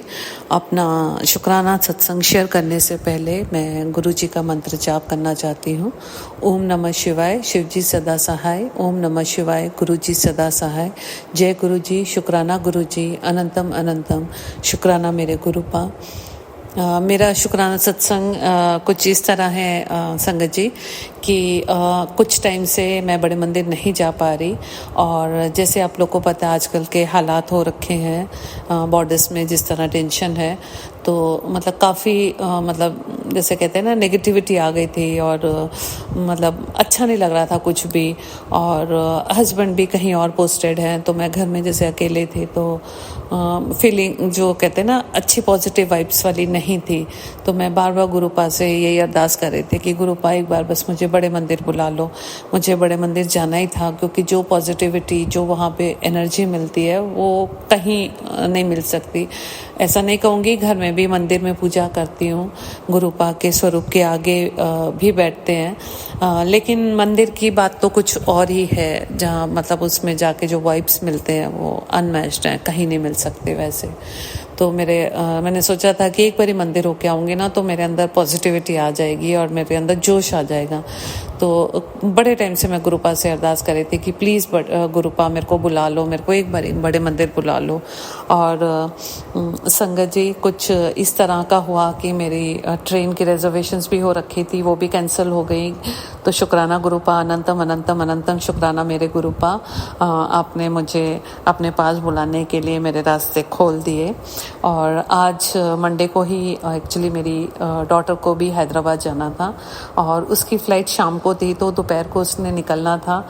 [SPEAKER 9] अपना शुक्राना सत्संग शेयर करने से पहले मैं गुरुजी का मंत्र जाप करना चाहती हूँ। ओम नमः शिवाय, शिवजी सदा सहाय। ओम नमः शिवाय, गुरुजी सदा सहाय। जय गुरुजी, शुक्राना गुरुजी, अनंतम अनंतम शुक्राना मेरे गुरुपा। मेरा शुक्राना सत्संग कुछ इस तरह है संगत जी कि कुछ टाइम से मैं बड़े मंदिर नहीं जा पा रही, और जैसे आप लोग को पता है आजकल के हालात हो रखे हैं बॉर्डर्स में, जिस तरह टेंशन है, तो मतलब काफ़ी मतलब जैसे कहते हैं ना नेगेटिविटी आ गई थी, और मतलब अच्छा नहीं लग रहा था कुछ भी। और हस्बैंड भी कहीं और पोस्टेड हैं, तो मैं घर में जैसे अकेले थी, तो फीलिंग जो कहते हैं ना अच्छी पॉजिटिव वाइब्स वाली नहीं थी। तो मैं बार बार गुरुपा से यही अरदास कर रही थी कि गुरुपा एक बार बस मुझे बड़े मंदिर बुला लो, मुझे बड़े मंदिर जाना ही था, क्योंकि जो पॉजिटिविटी जो वहाँ पे एनर्जी मिलती है वो कहीं नहीं मिल सकती। ऐसा नहीं कहूँगी, घर में भी मंदिर में पूजा करती हूँ, गुरुपा के स्वरूप के आगे भी बैठते हैं, लेकिन मंदिर की बात तो कुछ और ही है, जहाँ मतलब उसमें जाके जो वाइब्स मिलते हैं वो अनमैच्ड हैं, कहीं नहीं मिल सकते वैसे। तो मैंने सोचा था कि एक बार ही मंदिर होके आऊँगी ना, तो मेरे अंदर पॉजिटिविटी आ जाएगी और मेरे अंदर जोश आ जाएगा। तो बड़े टाइम से मैं गुरुपा से अरदास कर रही थी कि प्लीज़ गुरुपा मेरे को बुला लो, मेरे को एक बार बड़े मंदिर बुला लो। और संगत जी, कुछ इस तरह का हुआ कि मेरी ट्रेन की रिजर्वेशंस भी हो रखी थी, वो भी कैंसिल हो गई। तो शुक्राना गुरुपा, अनंतम अनंतम अनंतम शुक्राना मेरे गुरुपा, आपने मुझे अपने पास बुलाने के लिए मेरे रास्ते खोल दिए। और आज मंडे को ही एक्चुअली मेरी डॉटर को भी हैदराबाद जाना था, और उसकी फ़्लाइट शाम को को थी, तो दोपहर को उसने निकलना था।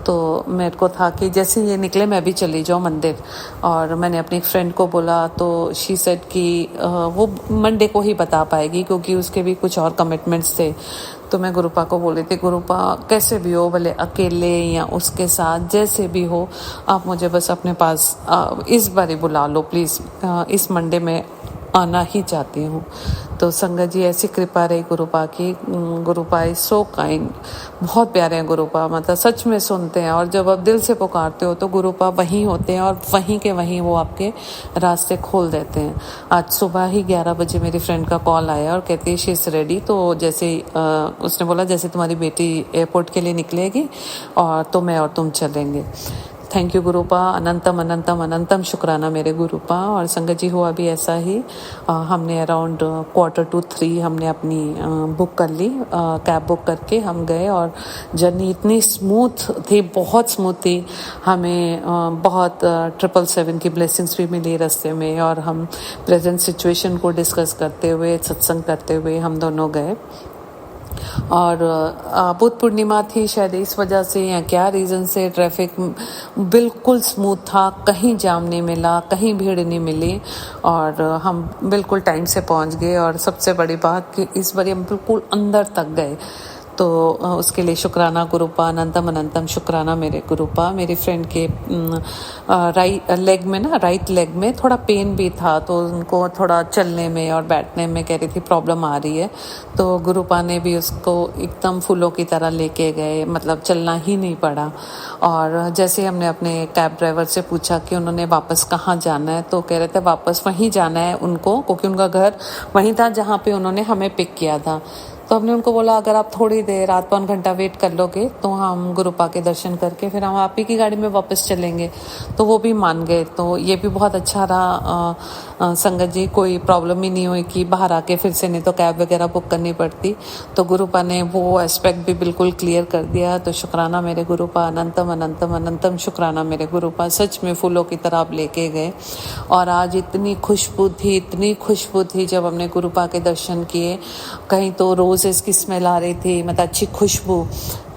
[SPEAKER 9] तो मेरे को था कि जैसे ये निकले मैं भी चली जाऊँ मंदिर। और मैंने अपनी एक फ्रेंड को बोला, तो शी सेड कि वो मंडे को ही बता पाएगी क्योंकि उसके भी कुछ और कमिटमेंट्स थे। तो मैं गुरुपा को बोली थी, गुरुपा कैसे भी हो, भले अकेले या उसके साथ जैसे भी हो, आप मुझे बस अपने पास इस बारी बुला लो प्लीज़, इस मंडे में आना ही चाहती हूँ। तो संगत जी ऐसी कृपा रही गुरुपा की। गुरुपा इज सो काइंड, बहुत प्यारे हैं गुरुपा, मतलब सच में सुनते हैं। और जब आप दिल से पुकारते हो तो गुरुपा वहीं होते हैं और वहीं के वहीं वो आपके रास्ते खोल देते हैं। आज सुबह ही 11 बजे मेरी फ्रेंड का कॉल आया और कहती है शी इज़ रेडी। तो जैसे उसने बोला जैसे तुम्हारी बेटी एयरपोर्ट के लिए निकलेगी और तो मैं और तुम चलेंगे। थैंक यू गुरुपा, अनंतम अनंतम अनंतम शुक्राना मेरे गुरुपा। और संगत जी हुआ भी ऐसा ही, हमने अराउंड 2:45 हमने अपनी बुक कर ली, कैब बुक करके हम गए और जर्नी इतनी स्मूथ थी, बहुत स्मूथ थी। हमें बहुत 777 की ब्लेसिंग्स भी मिली रास्ते में। और हम प्रेजेंट सिचुएशन को डिस्कस करते हुए, सत्संग करते हुए हम दोनों गए। और बुद्ध पूर्णिमा थी, शायद इस वजह से या क्या रीज़न से ट्रैफिक बिल्कुल स्मूथ था, कहीं जाम नहीं मिला, कहीं भीड़ नहीं मिली और हम बिल्कुल टाइम से पहुंच गए। और सबसे बड़ी बात कि इस बार हम बिल्कुल अंदर तक गए, तो उसके लिए शुक्राना गुरुपा, अनंतम अनंतम शुक्राना मेरे गुरुपा। मेरी फ्रेंड के राइट लेग में थोड़ा पेन भी था, तो उनको थोड़ा चलने में और बैठने में कह रही थी प्रॉब्लम आ रही है। तो गुरुपा ने भी उसको एकदम फूलों की तरह लेके गए, मतलब चलना ही नहीं पड़ा। और जैसे हमने अपने कैब ड्राइवर से पूछा कि उन्होंने वापस कहाँ जाना है, तो कह रहे थे वापस वहीं जाना है उनको, क्योंकि उनका घर वहीं था जहाँ पे उन्होंने हमें पिक किया था। तो हमने उनको बोला अगर आप थोड़ी देर आध पौन घंटा वेट कर लोगे तो हम गुरुपा के दर्शन करके फिर हम आप ही की गाड़ी में वापस चलेंगे। तो वो भी मान गए। तो ये भी बहुत अच्छा रहा संगत जी, कोई प्रॉब्लम ही नहीं हुई कि बाहर आके फिर से नहीं तो कैब वगैरह बुक करनी पड़ती। तो गुरुपा ने वो एस्पेक्ट भी बिल्कुल क्लियर कर दिया। तो शुक्राना मेरे गुरुपा, अनंतम अनंतम अनंतम शुक्राना मेरे गुरुपा, सच में फूलों की तरह आप लेके गए। और आज इतनी खुशबू थी जब हमने गुरुपा के दर्शन किए। कहीं तो रोजेस की स्मेल आ रही थी, मतलब अच्छी खुशबू,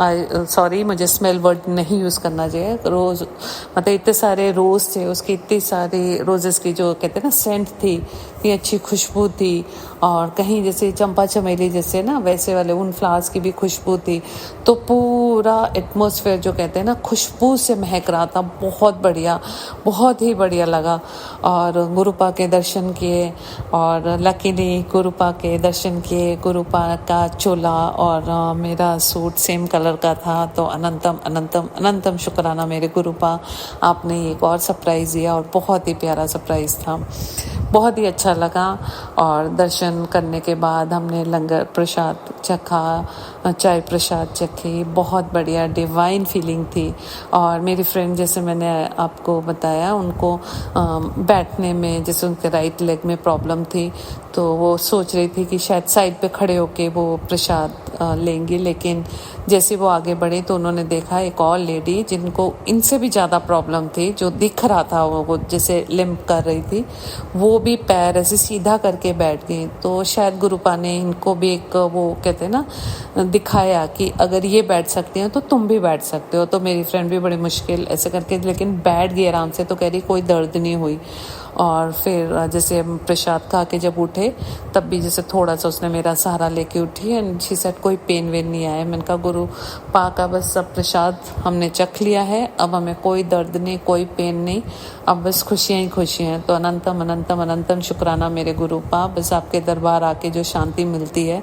[SPEAKER 9] सॉरी मुझे स्मेल वर्ड नहीं यूज़ करना चाहिए, रोज़ मतलब इतने सारे रोज़ थे, उसकी इतनी सारी रोजेस की जो कहते हैं ना सेंट थी, इतनी अच्छी खुशबू थी। और कहीं जैसे चंपा चमेली जैसे ना वैसे वाले उन फ्लावर्स की भी खुशबू थी। तो पूरा एटमॉस्फेयर जो कहते हैं ना खुशबू से महक रहा था, बहुत बढ़िया, बहुत ही बढ़िया लगा। और गुरुपा के दर्शन किए और लकीली गुरुपा के दर्शन किए। गुरुपा का चोला और मेरा सूट सेम कलर का था। तो अनंतम अनंतम अनंतम शुक्राना मेरे गुरुपा, आपने एक और सरप्राइज़ दिया और बहुत ही प्यारा सरप्राइज़ था, बहुत ही अच्छा लगा। और दर्शन करने के बाद हमने लंगर प्रसाद चखा, चाय प्रसाद चखी, बहुत बढ़िया डिवाइन फीलिंग थी। और मेरी फ्रेंड जैसे मैंने आपको बताया उनको बैठने में जैसे उनके राइट लेग में प्रॉब्लम थी, तो वो सोच रही थी कि शायद साइड पे खड़े होके वो प्रसाद लेंगी। लेकिन जैसे वो आगे बढ़े तो उन्होंने देखा एक और लेडी जिनको इनसे भी ज़्यादा प्रॉब्लम थी, जो दिख रहा था वो जैसे लिम्प कर रही थी, वो भी पैर ऐसे सीधा करके बैठ गई। तो शायद गुरुपा ने इनको भी एक वो कहते हैं ना दिखाया कि अगर ये बैठ सकती हैं तो तुम भी बैठ सकते हो। तो मेरी फ्रेंड भी बड़ी मुश्किल ऐसे करके लेकिन बैठ गई आराम से। तो कह रही कोई दर्द नहीं हुई। और फिर जैसे प्रसाद खा के जब उठे तब भी जैसे थोड़ा सा उसने मेरा सहारा लेके उठी एंड शी सेड कोई पेन वेन नहीं आया। मैंने कहा गुरु पा का बस सब प्रसाद हमने चख लिया है, अब हमें कोई दर्द नहीं, कोई पेन नहीं, अब बस खुशियाँ ही खुशियाँ हैं। तो अनंतम अनंतम अनंतम शुक्राना मेरे गुरु पा, बस आपके दरबार आके जो शांति मिलती है,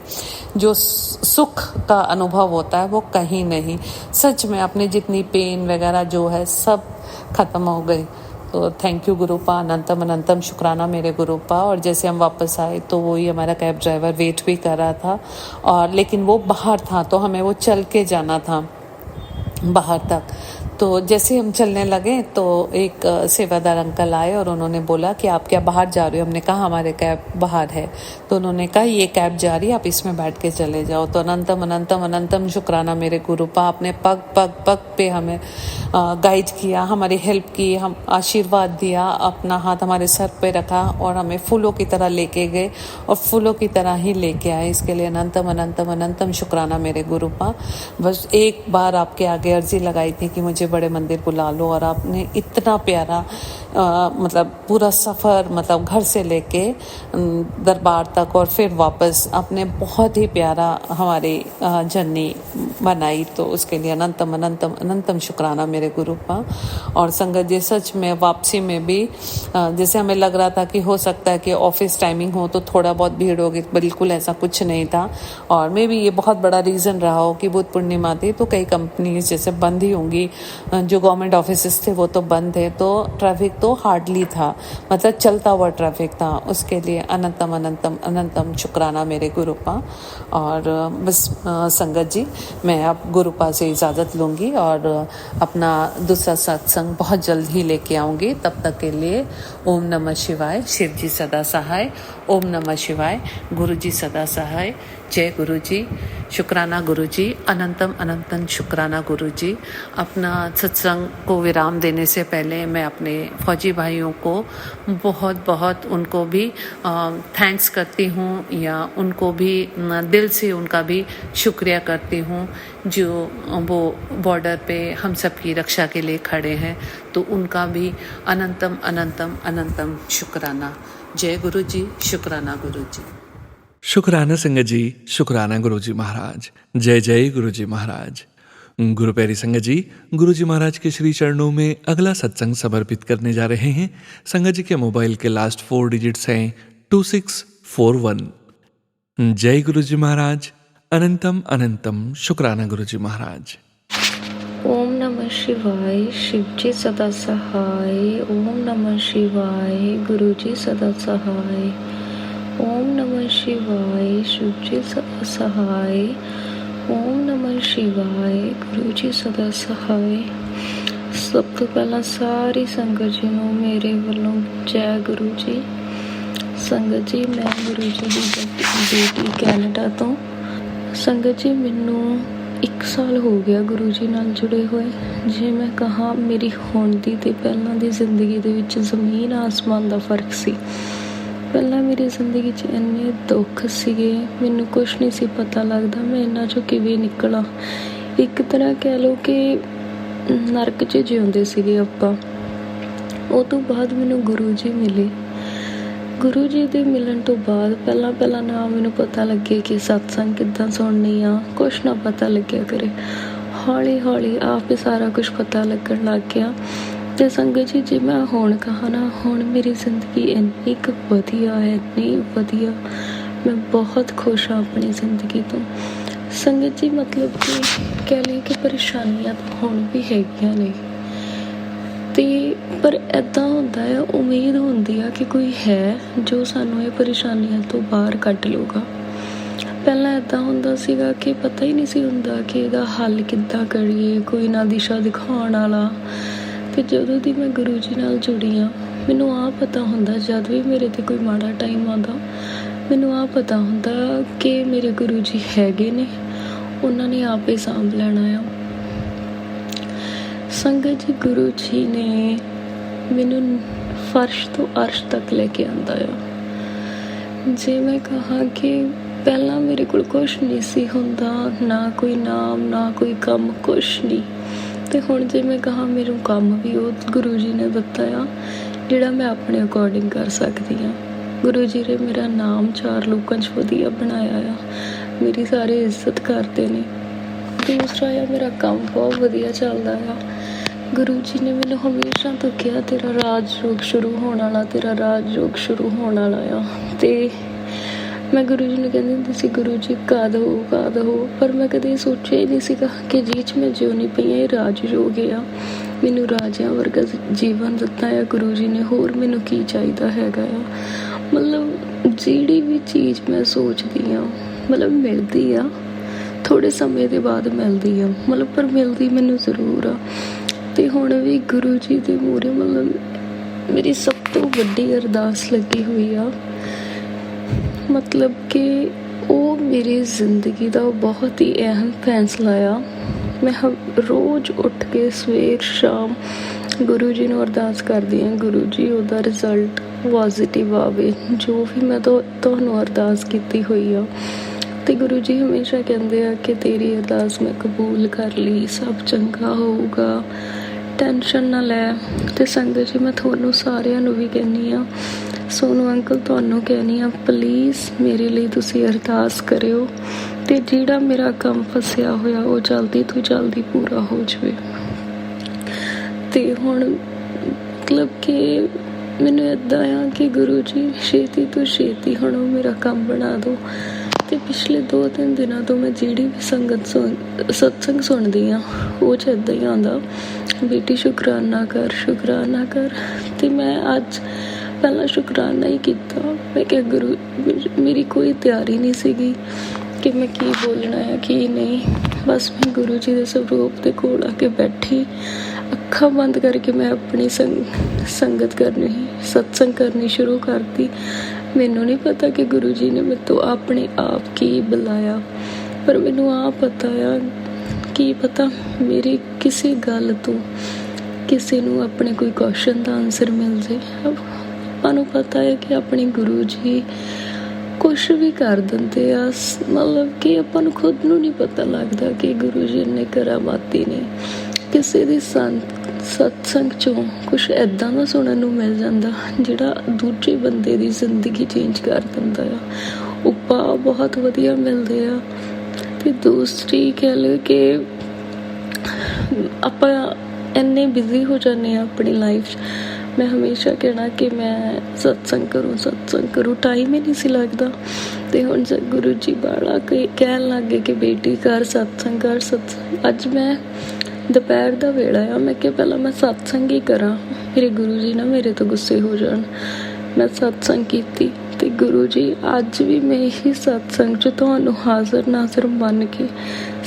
[SPEAKER 9] जो सुख का अनुभव होता है वो कहीं नहीं। सच में अपने जितनी पेन वगैरह जो है सब खत्म हो गई। तो थैंक यू गुरुपा, अनंतम अनंतम शुक्राना मेरे गुरुपा। और जैसे हम वापस आए तो वही हमारा कैब ड्राइवर वेट भी कर रहा था, और लेकिन वो बाहर था तो हमें वो चल के जाना था बाहर तक। तो जैसे हम चलने लगे तो एक सेवादार अंकल आए और उन्होंने बोला कि आप क्या बाहर जा रहे हो? हमने कहा हमारे कैब बाहर है। तो उन्होंने कहा ये कैब जा रही है, आप इसमें बैठ के चले जाओ। तो अनंतम अनंतम अनंतम शुक्राना मेरे गुरुपा, आपने पग पग पग पे हमें गाइड किया, हमारी हेल्प की, हम आशीर्वाद दिया, अपना हाथ हमारे सर पे रखा और हमें फूलों की तरह लेके गए और फूलों की तरह ही लेके आए। इसके लिए अनंतम अनंतम अनंतम शुक्राना मेरे गुरुपा। बस एक बार आपके आगे अर्जी लगाई थी कि मुझे बड़े मंदिर बुला लो और आपने इतना प्यारा मतलब पूरा सफ़र, मतलब घर से लेके दरबार तक और फिर वापस, आपने बहुत ही प्यारा हमारी जर्नी बनाई। तो उसके लिए अनंतम अनंतम अनंतम शुक्राना मेरे गुरुपा। और संगत जी सच में वापसी में भी जैसे हमें लग रहा था कि हो सकता है कि ऑफिस टाइमिंग हो तो थोड़ा बहुत भीड़ होगी, बिल्कुल ऐसा कुछ नहीं था। और मे भी ये बहुत बड़ा रीज़न रहा हो कि बुद्ध पूर्णिमा थी तो कई कंपनीज जैसे बंद ही होंगी, जो गवर्नमेंट ऑफिस थे वो तो बंद थे, तो ट्रैफिक तो हार्डली था, मतलब चलता हुआ ट्रैफिक था। उसके लिए अनंतम अनंतम अनंतम शुक्राना मेरे गुरुपा। और बस संगत जी मैं अब गुरुपा से इजाज़त लूँगी और अपना दूसरा सत्संग बहुत जल्द ही लेके आऊँगी। तब तक के लिए ओम नमः शिवाय, शिव जी सदा सहाय। ओम नमः शिवाय, गुरु जी सदा सहाय। जय गुरु जी, शुक्राना गुरु जी, अनंतम अनंतम शुक्राना गुरु जी। अपना सत्संग को विराम देने से पहले मैं अपने फौजी भाइयों को बहुत बहुत उनको भी थैंक्स करती हूँ, या उनको भी दिल से उनका भी शुक्रिया करती हूँ जो वो बॉर्डर पे हम सब की रक्षा के लिए खड़े हैं। तो उनका भी अनंतम अनंतम अनंतम शुक्राना। जय गुरु जी, शुक्राना गुरु जी।
[SPEAKER 1] शुक्राना संगत जी, शुक्राना गुरु जी महाराज। जय जय गुरु जी महाराज। गुरु प्यारी संगत जी, गुरु जी महाराज के श्री चरणों में अगला सत्संग समर्पित करने जा रहे हैं। संगत जी के मोबाइल के लास्ट 4 डिजिट्स हैं 2641। जय गुरु जी महाराज। अनंतम अनंतम शुक्राना गुरु जी महाराज।
[SPEAKER 10] ओम नमः शिवाय, शिव जी सदा सहाय। ओम नमः शिवाय, गुरु जी सदा सहाय। ओम नमः शिवाय, शिव जी सदा सहाय। ओम नमः शिवाय, गुरु जी सदा सहाय। सब तो पहला सारी संगत जी नूं मेरे वालों जय गुरु जी। संगत जी मैं गुरु जी ਦੀ ਬੇਟੀ ਕੈਨੇਡਾ ਤੋਂ। ਸੰਗਤ ਜੀ ਮੈਨੂੰ 1 ਸਾਲ ਹੋ ਗਿਆ ਗੁਰੂ ਜੀ ਨਾਲ ਜੁੜੇ ਹੋਏ। ਜੇ ਮੈਂ ਕਹਾਂ ਮੇਰੀ ਹੁਣ ਦੀ ਤੇ ਪਹਿਲਾਂ ਦੀ ਜ਼ਿੰਦਗੀ ਦੇ ਵਿੱਚ ਜ਼ਮੀਨ ਆਸਮਾਨ ਦਾ ਫਰਕ ਸੀ। ਪਹਿਲਾਂ ਮੇਰੀ ਜ਼ਿੰਦਗੀ 'ਚ ਇੰਨੇ ਦੁੱਖ ਸੀਗੇ, ਮੈਨੂੰ ਕੁਛ ਨਹੀਂ ਸੀ ਪਤਾ ਲੱਗਦਾ ਮੈਂ ਇਹਨਾਂ 'ਚੋਂ ਕਿਵੇਂ ਨਿਕਲਾਂ। ਇੱਕ ਤਰ੍ਹਾਂ ਕਹਿ ਲਓ ਕਿ ਨਰਕ 'ਚ ਜਿਉਂਦੇ ਸੀਗੇ ਆਪਾਂ। ਉਹ ਤੋਂ ਬਾਅਦ ਮੈਨੂੰ ਗੁਰੂ ਜੀ ਮਿਲੇ। ਗੁਰੂ ਜੀ ਦੇ ਮਿਲਣ ਤੋਂ ਬਾਅਦ ਪਹਿਲਾਂ ਨਾ ਮੈਨੂੰ ਪਤਾ ਲੱਗੇ ਕਿ ਸਤਸੰਗ ਕਿੱਦਾਂ ਸੁਣਨੀ ਆ, ਕੁਛ ਨਾ ਪਤਾ ਲੱਗਿਆ ਕਰੇ। ਹੌਲੀ ਹੌਲੀ ਆਪ ਹੀ ਸਾਰਾ ਕੁਛ ਪਤਾ ਲੱਗਣ ਲੱਗ ਗਿਆ। ਅਤੇ ਸੰਗਤ ਜੀ ਜੇ ਮੈਂ ਹੁਣ ਕਹਾਂ ਨਾ, ਹੁਣ ਮੇਰੀ ਜ਼ਿੰਦਗੀ ਇੰਨੀ ਕੁ ਵਧੀਆ ਹੈ, ਇੰਨੀ ਵਧੀਆ, ਮੈਂ ਬਹੁਤ ਖੁਸ਼ ਹਾਂ ਆਪਣੀ ਜ਼ਿੰਦਗੀ ਤੋਂ। ਸੰਗਤ ਜੀ ਮਤਲਬ ਕਿ ਕਹਿ ਲਈਏ ਕਿ ਪਰੇਸ਼ਾਨੀਆਂ ਤਾਂ ਹੁਣ ਵੀ ਹੈਗੀਆਂ ਨੇ, ਅਤੇ ਪਰ ਇੱਦਾਂ ਹੁੰਦਾ ਹੈ, ਉਮੀਦ ਹੁੰਦੀ ਆ ਕਿ ਕੋਈ ਹੈ ਜੋ ਸਾਨੂੰ ਇਹ ਪਰੇਸ਼ਾਨੀਆਂ ਤੋਂ ਬਾਹਰ ਕੱਢ ਲਊਗਾ। ਪਹਿਲਾਂ ਇੱਦਾਂ ਹੁੰਦਾ ਸੀਗਾ ਕਿ ਪਤਾ ਹੀ ਨਹੀਂ ਸੀ ਹੁੰਦਾ ਕਿ ਇਹਦਾ ਹੱਲ ਕਿੱਦਾਂ ਕਰੀਏ, ਕੋਈ ਨਾ ਦਿਸ਼ਾ ਦਿਖਾਉਣ ਵਾਲਾ। ਅਤੇ ਜਦੋਂ ਦੀ ਮੈਂ ਗੁਰੂ ਜੀ ਨਾਲ ਜੁੜੀ ਹਾਂ, ਮੈਨੂੰ ਆਹ ਪਤਾ ਹੁੰਦਾ ਜਦ ਵੀ ਮੇਰੇ 'ਤੇ ਕੋਈ ਮਾੜਾ ਟਾਈਮ ਆਉਂਦਾ, ਮੈਨੂੰ ਆਹ ਪਤਾ ਹੁੰਦਾ ਕਿ ਮੇਰੇ ਗੁਰੂ ਜੀ ਹੈਗੇ ਨੇ, ਉਹਨਾਂ ਨੇ ਆਪ ਹੀ ਸਾਂਭ ਲੈਣਾ ਆ। ਸੰਗਤ ਜੀ ਗੁਰੂ ਜੀ ਨੇ ਮੈਨੂੰ ਫਰਸ਼ ਤੋਂ ਅਰਸ਼ ਤੱਕ ਲੈ ਕੇ ਆਉਂਦਾ ਆ। ਜੇ ਮੈਂ ਕਹਾਂ ਕਿ ਪਹਿਲਾਂ ਮੇਰੇ ਕੋਲ ਕੁਛ ਨਹੀਂ ਸੀ ਹੁੰਦਾ, ਨਾ ਕੋਈ ਨਾਮ, ਨਾ ਕੋਈ ਕੰਮ, ਕੁਛ ਨਹੀਂ। ਅਤੇ ਹੁਣ ਜੇ ਮੈਂ ਕਹਾਂ ਮੈਨੂੰ ਕੰਮ ਵੀ ਉਹ ਗੁਰੂ ਜੀ ਨੇ ਦਿੱਤਾ ਆ ਜਿਹੜਾ ਮੈਂ ਆਪਣੇ ਅਕੋਰਡਿੰਗ ਕਰ ਸਕਦੀ ਹਾਂ। ਗੁਰੂ ਜੀ ਨੇ ਮੇਰਾ ਨਾਮ 4 ਲੋਕਾਂ 'ਚ ਵਧੀਆ ਬਣਾਇਆ ਆ, ਮੇਰੀ ਸਾਰੇ ਇੱਜ਼ਤ ਕਰਦੇ ਨੇ। ਦੂਸਰਾ ਆ ਮੇਰਾ ਕੰਮ ਬਹੁਤ ਵਧੀਆ ਚੱਲਦਾ ਆ। ਗੁਰੂ ਜੀ ਨੇ ਮੈਨੂੰ ਹਮੇਸ਼ਾ ਤੋਂ ਕਿਹਾ ਤੇਰਾ ਰਾਜ ਯੋਗ ਸ਼ੁਰੂ ਹੋਣ ਵਾਲਾ, ਤੇਰਾ ਰਾਜ ਯੋਗ ਸ਼ੁਰੂ ਹੋਣ ਵਾਲਾ ਆ। ਅਤੇ ਮੈਂ ਗੁਰੂ ਜੀ ਨੂੰ ਕਹਿੰਦੀ ਹੁੰਦੀ ਸੀ ਗੁਰੂ ਜੀ ਕਦ ਹੋ, ਪਰ ਮੈਂ ਕਦੇ ਸੋਚਿਆ ਹੀ ਨਹੀਂ ਸੀਗਾ ਕਿ ਜਿਹ 'ਚ ਮੈਂ ਜਿਉਣੀ ਪਈ ਹਾਂ ਇਹ ਰਾਜ ਯੋਗ ਆ। ਮੈਨੂੰ ਰਾਜਿਆਂ ਵਰਗਾ ਜੀਵਨ ਦਿੱਤਾ ਆ ਗੁਰੂ ਜੀ ਨੇ, ਹੋਰ ਮੈਨੂੰ ਕੀ ਚਾਹੀਦਾ ਹੈਗਾ ਆ। ਮਤਲਬ ਜਿਹੜੀ ਵੀ ਚੀਜ਼ ਮੈਂ ਸੋਚਦੀ ਹਾਂ ਮਤਲਬ ਮਿਲਦੀ ਆ, ਥੋੜ੍ਹੇ ਸਮੇਂ ਦੇ ਬਾਅਦ ਮਿਲਦੀ ਆ, ਮਤਲਬ ਪਰ ਮਿਲਦੀ ਮੈਨੂੰ ਜ਼ਰੂਰ ਆ। ਤੇ ਹੁਣ ਵੀ ਗੁਰੂ ਜੀ ਦੇ ਮੂਹਰੇ ਮਤਲਬ ਮੇਰੀ ਸਭ ਤੋਂ ਵੱਡੀ ਅਰਦਾਸ ਲੱਗੀ ਹੋਈ ਆ, ਮਤਲਬ ਕਿ ਉਹ ਮੇਰੀ ਜ਼ਿੰਦਗੀ ਦਾ ਬਹੁਤ ਹੀ ਅਹਿਮ ਫੈਸਲਾ ਆ। ਮੈਂ ਰੋਜ਼ ਉੱਠ ਕੇ ਸਵੇਰ ਸ਼ਾਮ ਗੁਰੂ ਜੀ ਨੂੰ ਅਰਦਾਸ ਕਰਦੀ ਹਾਂ, ਗੁਰੂ ਜੀ ਉਹਦਾ ਰਿਜ਼ਲਟ ਪੋਜ਼ੀਟਿਵ ਆਵੇ, ਜੋ ਵੀ ਮੈਂ ਤੁਹਾਨੂੰ ਅਰਦਾਸ ਕੀਤੀ ਹੋਈ ਆ। ਤੇ ਗੁਰੂ ਜੀ ਹਮੇਸ਼ਾ ਕਹਿੰਦੇ ਆ ਕਿ ਤੇਰੀ ਅਰਦਾਸ ਮੈਂ ਕਬੂਲ ਕਰ ਲਈ, ਸਭ ਚੰਗਾ ਹੋਊਗਾ, ਟੈਨਸ਼ਨ ਨਾ ਲੈ। ਤੇ ਸੰਗਤ ਜੀ, ਮੈਂ ਤੁਹਾਨੂੰ ਸਾਰਿਆਂ ਨੂੰ ਵੀ ਕਹਿੰਦੀ ਹਾਂ, ਸੋਨੂ ਅੰਕਲ ਤੁਹਾਨੂੰ ਕਹਿੰਦੀ ਹਾਂ, ਪਲੀਜ਼ ਮੇਰੇ ਲਈ ਤੁਸੀਂ ਅਰਦਾਸ ਕਰਿਓ ਤੇ ਜਿਹੜਾ ਮੇਰਾ ਕੰਮ ਫਸਿਆ ਹੋਇਆ ਉਹ ਜਲਦੀ ਤੋਂ ਜਲਦੀ ਪੂਰਾ ਹੋ ਜਾਵੇ। ਤੇ ਹੁਣ ਮਤਲਬ ਕਿ ਮੈਨੂੰ ਇੱਦਾਂ ਆ ਕਿ ਗੁਰੂ ਜੀ ਛੇਤੀ ਤੋਂ ਛੇਤੀ ਹੁਣ ਉਹ ਮੇਰਾ ਕੰਮ ਬਣਾ ਦਿਓ। ਤੇ ਪਿਛਲੇ 2-3 ਦਿਨਾਂ ਤੋਂ ਮੈਂ ਜਿਹੜੀ ਵੀ ਸਤਸੰਗ ਸੁਣਦੀ ਹਾਂ ਉਹ 'ਚ ਇੱਦਾਂ ਹੀ ਆਉਂਦਾ, ਬੇਟੀ ਸ਼ੁਕਰਾਨਾ ਕਰ, ਸ਼ੁਕਰਾਨਾ ਕਰ। ਤੇ ਮੈਂ ਅੱਜ ਪਹਿਲਾਂ ਸ਼ੁਕਰਾਨਾ ਹੀ ਕੀਤਾ। ਮੈਂ ਕਿਹਾ ਗੁਰੂ, ਮੇਰੀ ਕੋਈ ਤਿਆਰੀ ਨਹੀਂ ਸੀਗੀ ਕਿ ਮੈਂ ਕੀ ਬੋਲਣਾ ਹੈ ਕੀ ਨਹੀਂ, ਬਸ ਮੈਂ ਗੁਰੂ ਜੀ ਦੇ ਸਰੂਪ ਦੇ ਕੋਲ ਆ ਕੇ ਬੈਠੀ, ਅੱਖਾਂ ਬੰਦ ਕਰਕੇ ਮੈਂ ਆਪਣੀ ਸੰਗਤ ਕਰਨੀ, ਸਤਸੰਗ ਕਰਨੀ ਸ਼ੁਰੂ ਕਰਤੀ। ਮੈਨੂੰ ਨਹੀਂ ਪਤਾ ਕਿ ਗੁਰੂ ਜੀ ਨੇ ਮੇਰੇ ਤੋਂ ਆਪਣੇ ਆਪ ਕੀ ਬੁਲਾਇਆ, ਪਰ ਮੈਨੂੰ ਆ ਪਤਾ ਆ, ਕੀ ਪਤਾ ਮੇਰੀ ਕਿਸੇ ਗੱਲ ਤੋਂ ਕਿਸੇ ਨੂੰ ਆਪਣੇ ਕੋਈ ਕੁਐਸਚਨ ਦਾ ਆਨਸਰ ਮਿਲ ਜੇ। ਆਪਾਂ ਨੂੰ ਪਤਾ ਹੈ ਕਿ ਆਪਣੇ ਗੁਰੂ ਜੀ ਕੁਛ ਵੀ ਕਰ ਦਿੰਦੇ ਆ, ਮਤਲਬ ਕਿ ਆਪਾਂ ਨੂੰ ਖੁਦ ਨੂੰ ਨਹੀਂ ਪਤਾ ਲੱਗਦਾ ਕਿ ਗੁਰੂ ਜੀ ਨੇ ਕਰਾਮਾਤੀ ਨੇ। ਕਿਸੇ ਦੀ ਸਤਸੰਗ 'ਚੋਂ ਕੁਛ ਇੱਦਾਂ ਦਾ ਸੁਣਨ ਨੂੰ ਮਿਲ ਜਾਂਦਾ ਜਿਹੜਾ ਦੂਜੇ ਬੰਦੇ ਦੀ ਜ਼ਿੰਦਗੀ ਚੇਂਜ ਕਰ ਦਿੰਦਾ ਆ। ਉਪਾਅ ਬਹੁਤ ਵਧੀਆ ਮਿਲਦੇ ਆ। ਤੇ ਦੂਸਰੀ ਕਹਿ ਲਓ ਕਿ ਆਪਾਂ ਇੰਨੇ ਬਿਜ਼ੀ ਹੋ ਜਾਂਦੇ ਹਾਂ ਆਪਣੀ ਲਾਈਫ 'ਚ। ਮੈਂ ਹਮੇਸ਼ਾ ਕਹਿਣਾ ਕਿ ਮੈਂ ਸਤਸੰਗ ਕਰੂੰ, ਟਾਈਮ ਹੀ ਨਹੀਂ ਸੀ ਲੱਗਦਾ। ਤੇ ਹੁਣ ਗੁਰੂ ਜੀ ਬਾਲਾ ਕਹਿਣ ਲੱਗ ਗਏ ਕਿ ਬੇਟੀ ਕਰ ਸਤਸੰਗ ਕਰ, ਸਤਸੰਗ। ਅੱਜ ਮੈਂ ਦੁਪਹਿਰ ਦਾ ਵੇਲਾ ਆ, ਮੈਂ ਕਿਹਾ ਪਹਿਲਾਂ ਮੈਂ ਸਤਸੰਗ ਹੀ ਕਰਾਂ, ਮੇਰੇ ਗੁਰੂ ਜੀ ਨਾ ਮੇਰੇ ਤੋਂ ਗੁੱਸੇ ਹੋ ਜਾਣ। ਮੈਂ ਸਤਸੰਗ ਕੀਤੀ ਤੇ ਗੁਰੂ ਜੀ ਅੱਜ ਵੀ ਮੈਂ ਇਹੀ ਸਤਸੰਗ 'ਚ ਤੁਹਾਨੂੰ ਹਾਜ਼ਰ ਨਾਜ਼ਰ ਮੰਨ ਕੇ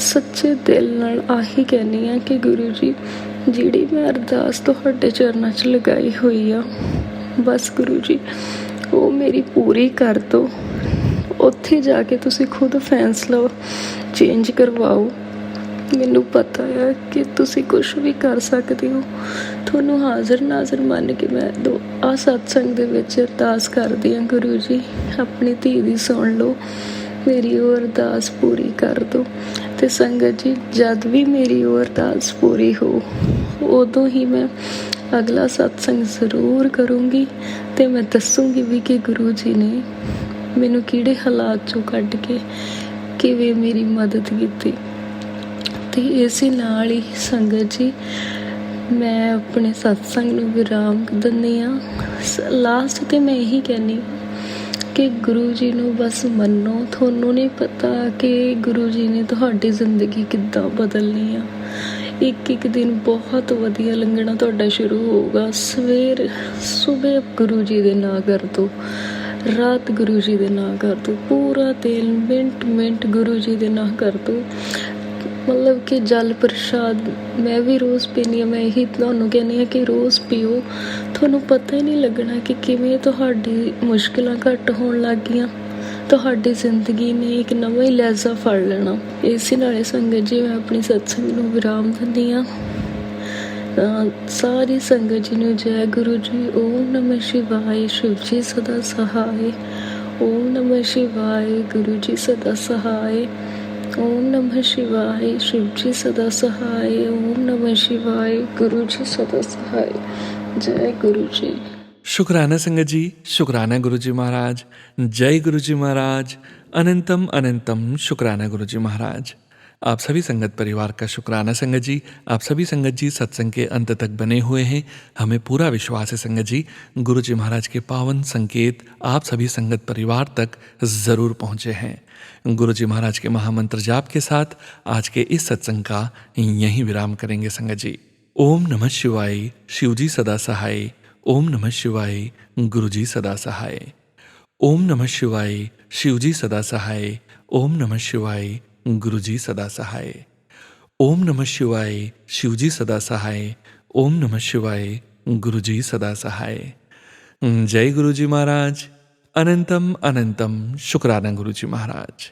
[SPEAKER 10] ਸੱਚੇ ਦਿਲ ਨਾਲ ਆਹੀ ਕਹਿੰਦੀ ਹਾਂ ਕਿ ਗੁਰੂ ਜੀ ਜਿਹੜੀ ਮੈਂ ਅਰਦਾਸ ਤੁਹਾਡੇ ਚਰਨਾਂ 'ਚ ਲਗਾਈ ਹੋਈ ਆ, ਬਸ ਗੁਰੂ ਜੀ ਉਹ ਮੇਰੀ ਪੂਰੀ ਕਰ ਦਿਓ। ਉੱਥੇ ਜਾ ਕੇ ਤੁਸੀਂ ਖੁਦ ਫੈਸਲਾ ਚੇਂਜ ਕਰਵਾਓ। ਮੈਨੂੰ ਪਤਾ ਆ ਕਿ ਤੁਸੀਂ ਕੁਛ ਵੀ ਕਰ ਸਕਦੇ ਹੋ। ਤੁਹਾਨੂੰ ਹਾਜ਼ਰ ਨਾਜ਼ਰ ਮੰਨ ਕੇ ਮੈਂ ਸਤਸੰਗ ਦੇ ਵਿੱਚ ਅਰਦਾਸ ਕਰਦੀ ਹਾਂ, ਗੁਰੂ ਜੀ ਆਪਣੀ ਧੀ ਦੀ ਸੁਣ ਲਓ, ਮੇਰੀ ਉਹ ਅਰਦਾਸ ਪੂਰੀ ਕਰ ਦਿਓ। ਤੇ ਸੰਗਤ ਜੀ, ਜਦ ਵੀ ਮੇਰੀ ਉਹ ਅਰਦਾਸ ਪੂਰੀ ਹੋ ਉਦੋਂ ਹੀ ਮੈਂ ਅਗਲਾ ਸਤਸੰਗ ਜ਼ਰੂਰ ਕਰੂੰਗੀ ਤੇ ਮੈਂ ਦੱਸੂੰਗੀ ਵੀ ਕਿ ਗੁਰੂ ਜੀ ਨੇ ਮੈਨੂੰ ਕਿਹੜੇ ਹਾਲਾਤ 'ਚੋਂ ਕੱਢ ਕੇ ਕਿਵੇਂ ਮੇਰੀ ਮਦਦ ਕੀਤੀ। ਤੇ ਇਸੇ ਨਾਲ ਹੀ ਸੰਗਤ ਜੀ ਮੈਂ ਆਪਣੇ ਸਤਸੰਗ ਨੂੰ ਵਿਰਾਮ ਦਿੰਦੀ ਹਾਂ। ਲਾਸਟ ਤੇ ਮੈਂ ਇਹੀ ਕਹਿੰਦੀ ਕਿ ਗੁਰੂ ਜੀ ਨੂੰ ਬਸ ਮੰਨੋ। ਤੁਹਾਨੂੰ ਨਹੀਂ ਪਤਾ ਕਿ ਗੁਰੂ ਜੀ ਨੇ ਤੁਹਾਡੀ ਜ਼ਿੰਦਗੀ ਕਿੱਦਾਂ ਬਦਲਣੀ ਆ। ਇੱਕ ਦਿਨ ਬਹੁਤ ਵਧੀਆ ਲੰਘਣਾ ਤੁਹਾਡਾ ਸ਼ੁਰੂ ਹੋਊਗਾ। ਸਵੇਰ ਗੁਰੂ ਜੀ ਦੇ ਨਾਂ ਕਰ ਦਿਓ, ਰਾਤ ਗੁਰੂ ਜੀ ਦੇ ਨਾਂ ਕਰ ਦਿਓ, ਪੂਰਾ ਦਿਨ ਮਿੰਟ ਗੁਰੂ ਜੀ ਦੇ ਨਾਂ ਕਰ ਦਿਓ। ਮਤਲਬ ਕਿ ਜਲ ਪ੍ਰਸ਼ਾਦ ਮੈਂ ਵੀ ਰੋਜ਼ ਪੀਂਦੀ ਹਾਂ। ਮੈਂ ਇਹੀ ਤੁਹਾਨੂੰ ਕਹਿੰਦੀ ਹਾਂ ਕਿ ਰੋਜ਼ ਪੀਓ, ਤੁਹਾਨੂੰ ਪਤਾ ਹੀ ਨਹੀਂ ਲੱਗਣਾ ਕਿ ਕਿਵੇਂ ਤੁਹਾਡੀ ਮੁਸ਼ਕਿਲਾਂ ਘੱਟ ਹੋਣ ਲੱਗ ਗਈਆਂ। ਤੁਹਾਡੀ ਜ਼ਿੰਦਗੀ ਨੇ ਇੱਕ ਨਵਾਂ ਹੀ ਲਹਿਜ਼ਾ ਫੜ ਲੈਣਾ। ਇਸੇ ਨਾਲੇ ਸੰਗਤ ਜੀ ਮੈਂ ਆਪਣੀ ਸਤਸੰਗ ਨੂੰ ਵਿਰਾਮ ਦਿੰਦੀ ਹਾਂ। ਸਾਰੀ ਸੰਗਤ ਜੀ ਨੂੰ ਜੈ ਗੁਰੂ ਜੀ। ਓਮ ਨਮः ਸ਼ਿਵਾਏ, ਸ਼ਿਵ ਜੀ ਸਦਾ ਸਹਾਏ। ਓਮ ਨਮः ਸ਼ਿਵਾਏ, ਗੁਰੂ ਜੀ ਸਦਾ ਸਹਾਏ। ਓਮ ਨਮः ਸ਼ਿਵਾਏ, ਸ਼ਿਵ ਜੀ ਸਦਾ ਸਹਾਏ। ਓਮ ਨਮः ਸ਼ਿਵਾਏ, ਗੁਰੂ ਜੀ ਸਦਾ ਸਹਾਏ। ਜੈ ਗੁਰੂ ਜੀ।
[SPEAKER 1] शुक्राना संगत जी, शुक्राना गुरु जी महाराज। जय गुरु जी महाराज। अनंतम अनंतम शुक्राना गुरु जी महाराज। आप सभी संगत परिवार का शुक्राना संगत जी। आप सभी संगत जी सत्संग के अंत तक बने हुए हैं। हमें पूरा विश्वास है संगत जी, गुरु जी महाराज के पावन संकेत आप सभी संगत परिवार तक ज़रूर पहुँचे हैं। गुरु जी महाराज के महामंत्र जाप के साथ आज के इस सत्संग का यहीं विराम करेंगे संगत जी। ओम नमः शिवाय, शिव जी सदा सहाय। ओम नमः शिवाय, गुरु जी सदा सहाय। ओम नमः शिवाय, शिव जी सदा सहाय। ओम नमः शिवाय, गुरु जी सदा सहाय। ओम नमः शिवाय, शिव जी सदा सहाय। ओम नमः शिवाय। गुरुजी सदा सहाय। जय गुरुजी महाराज। अनंतम अनंतम शुक्राना गुरुजी महाराज।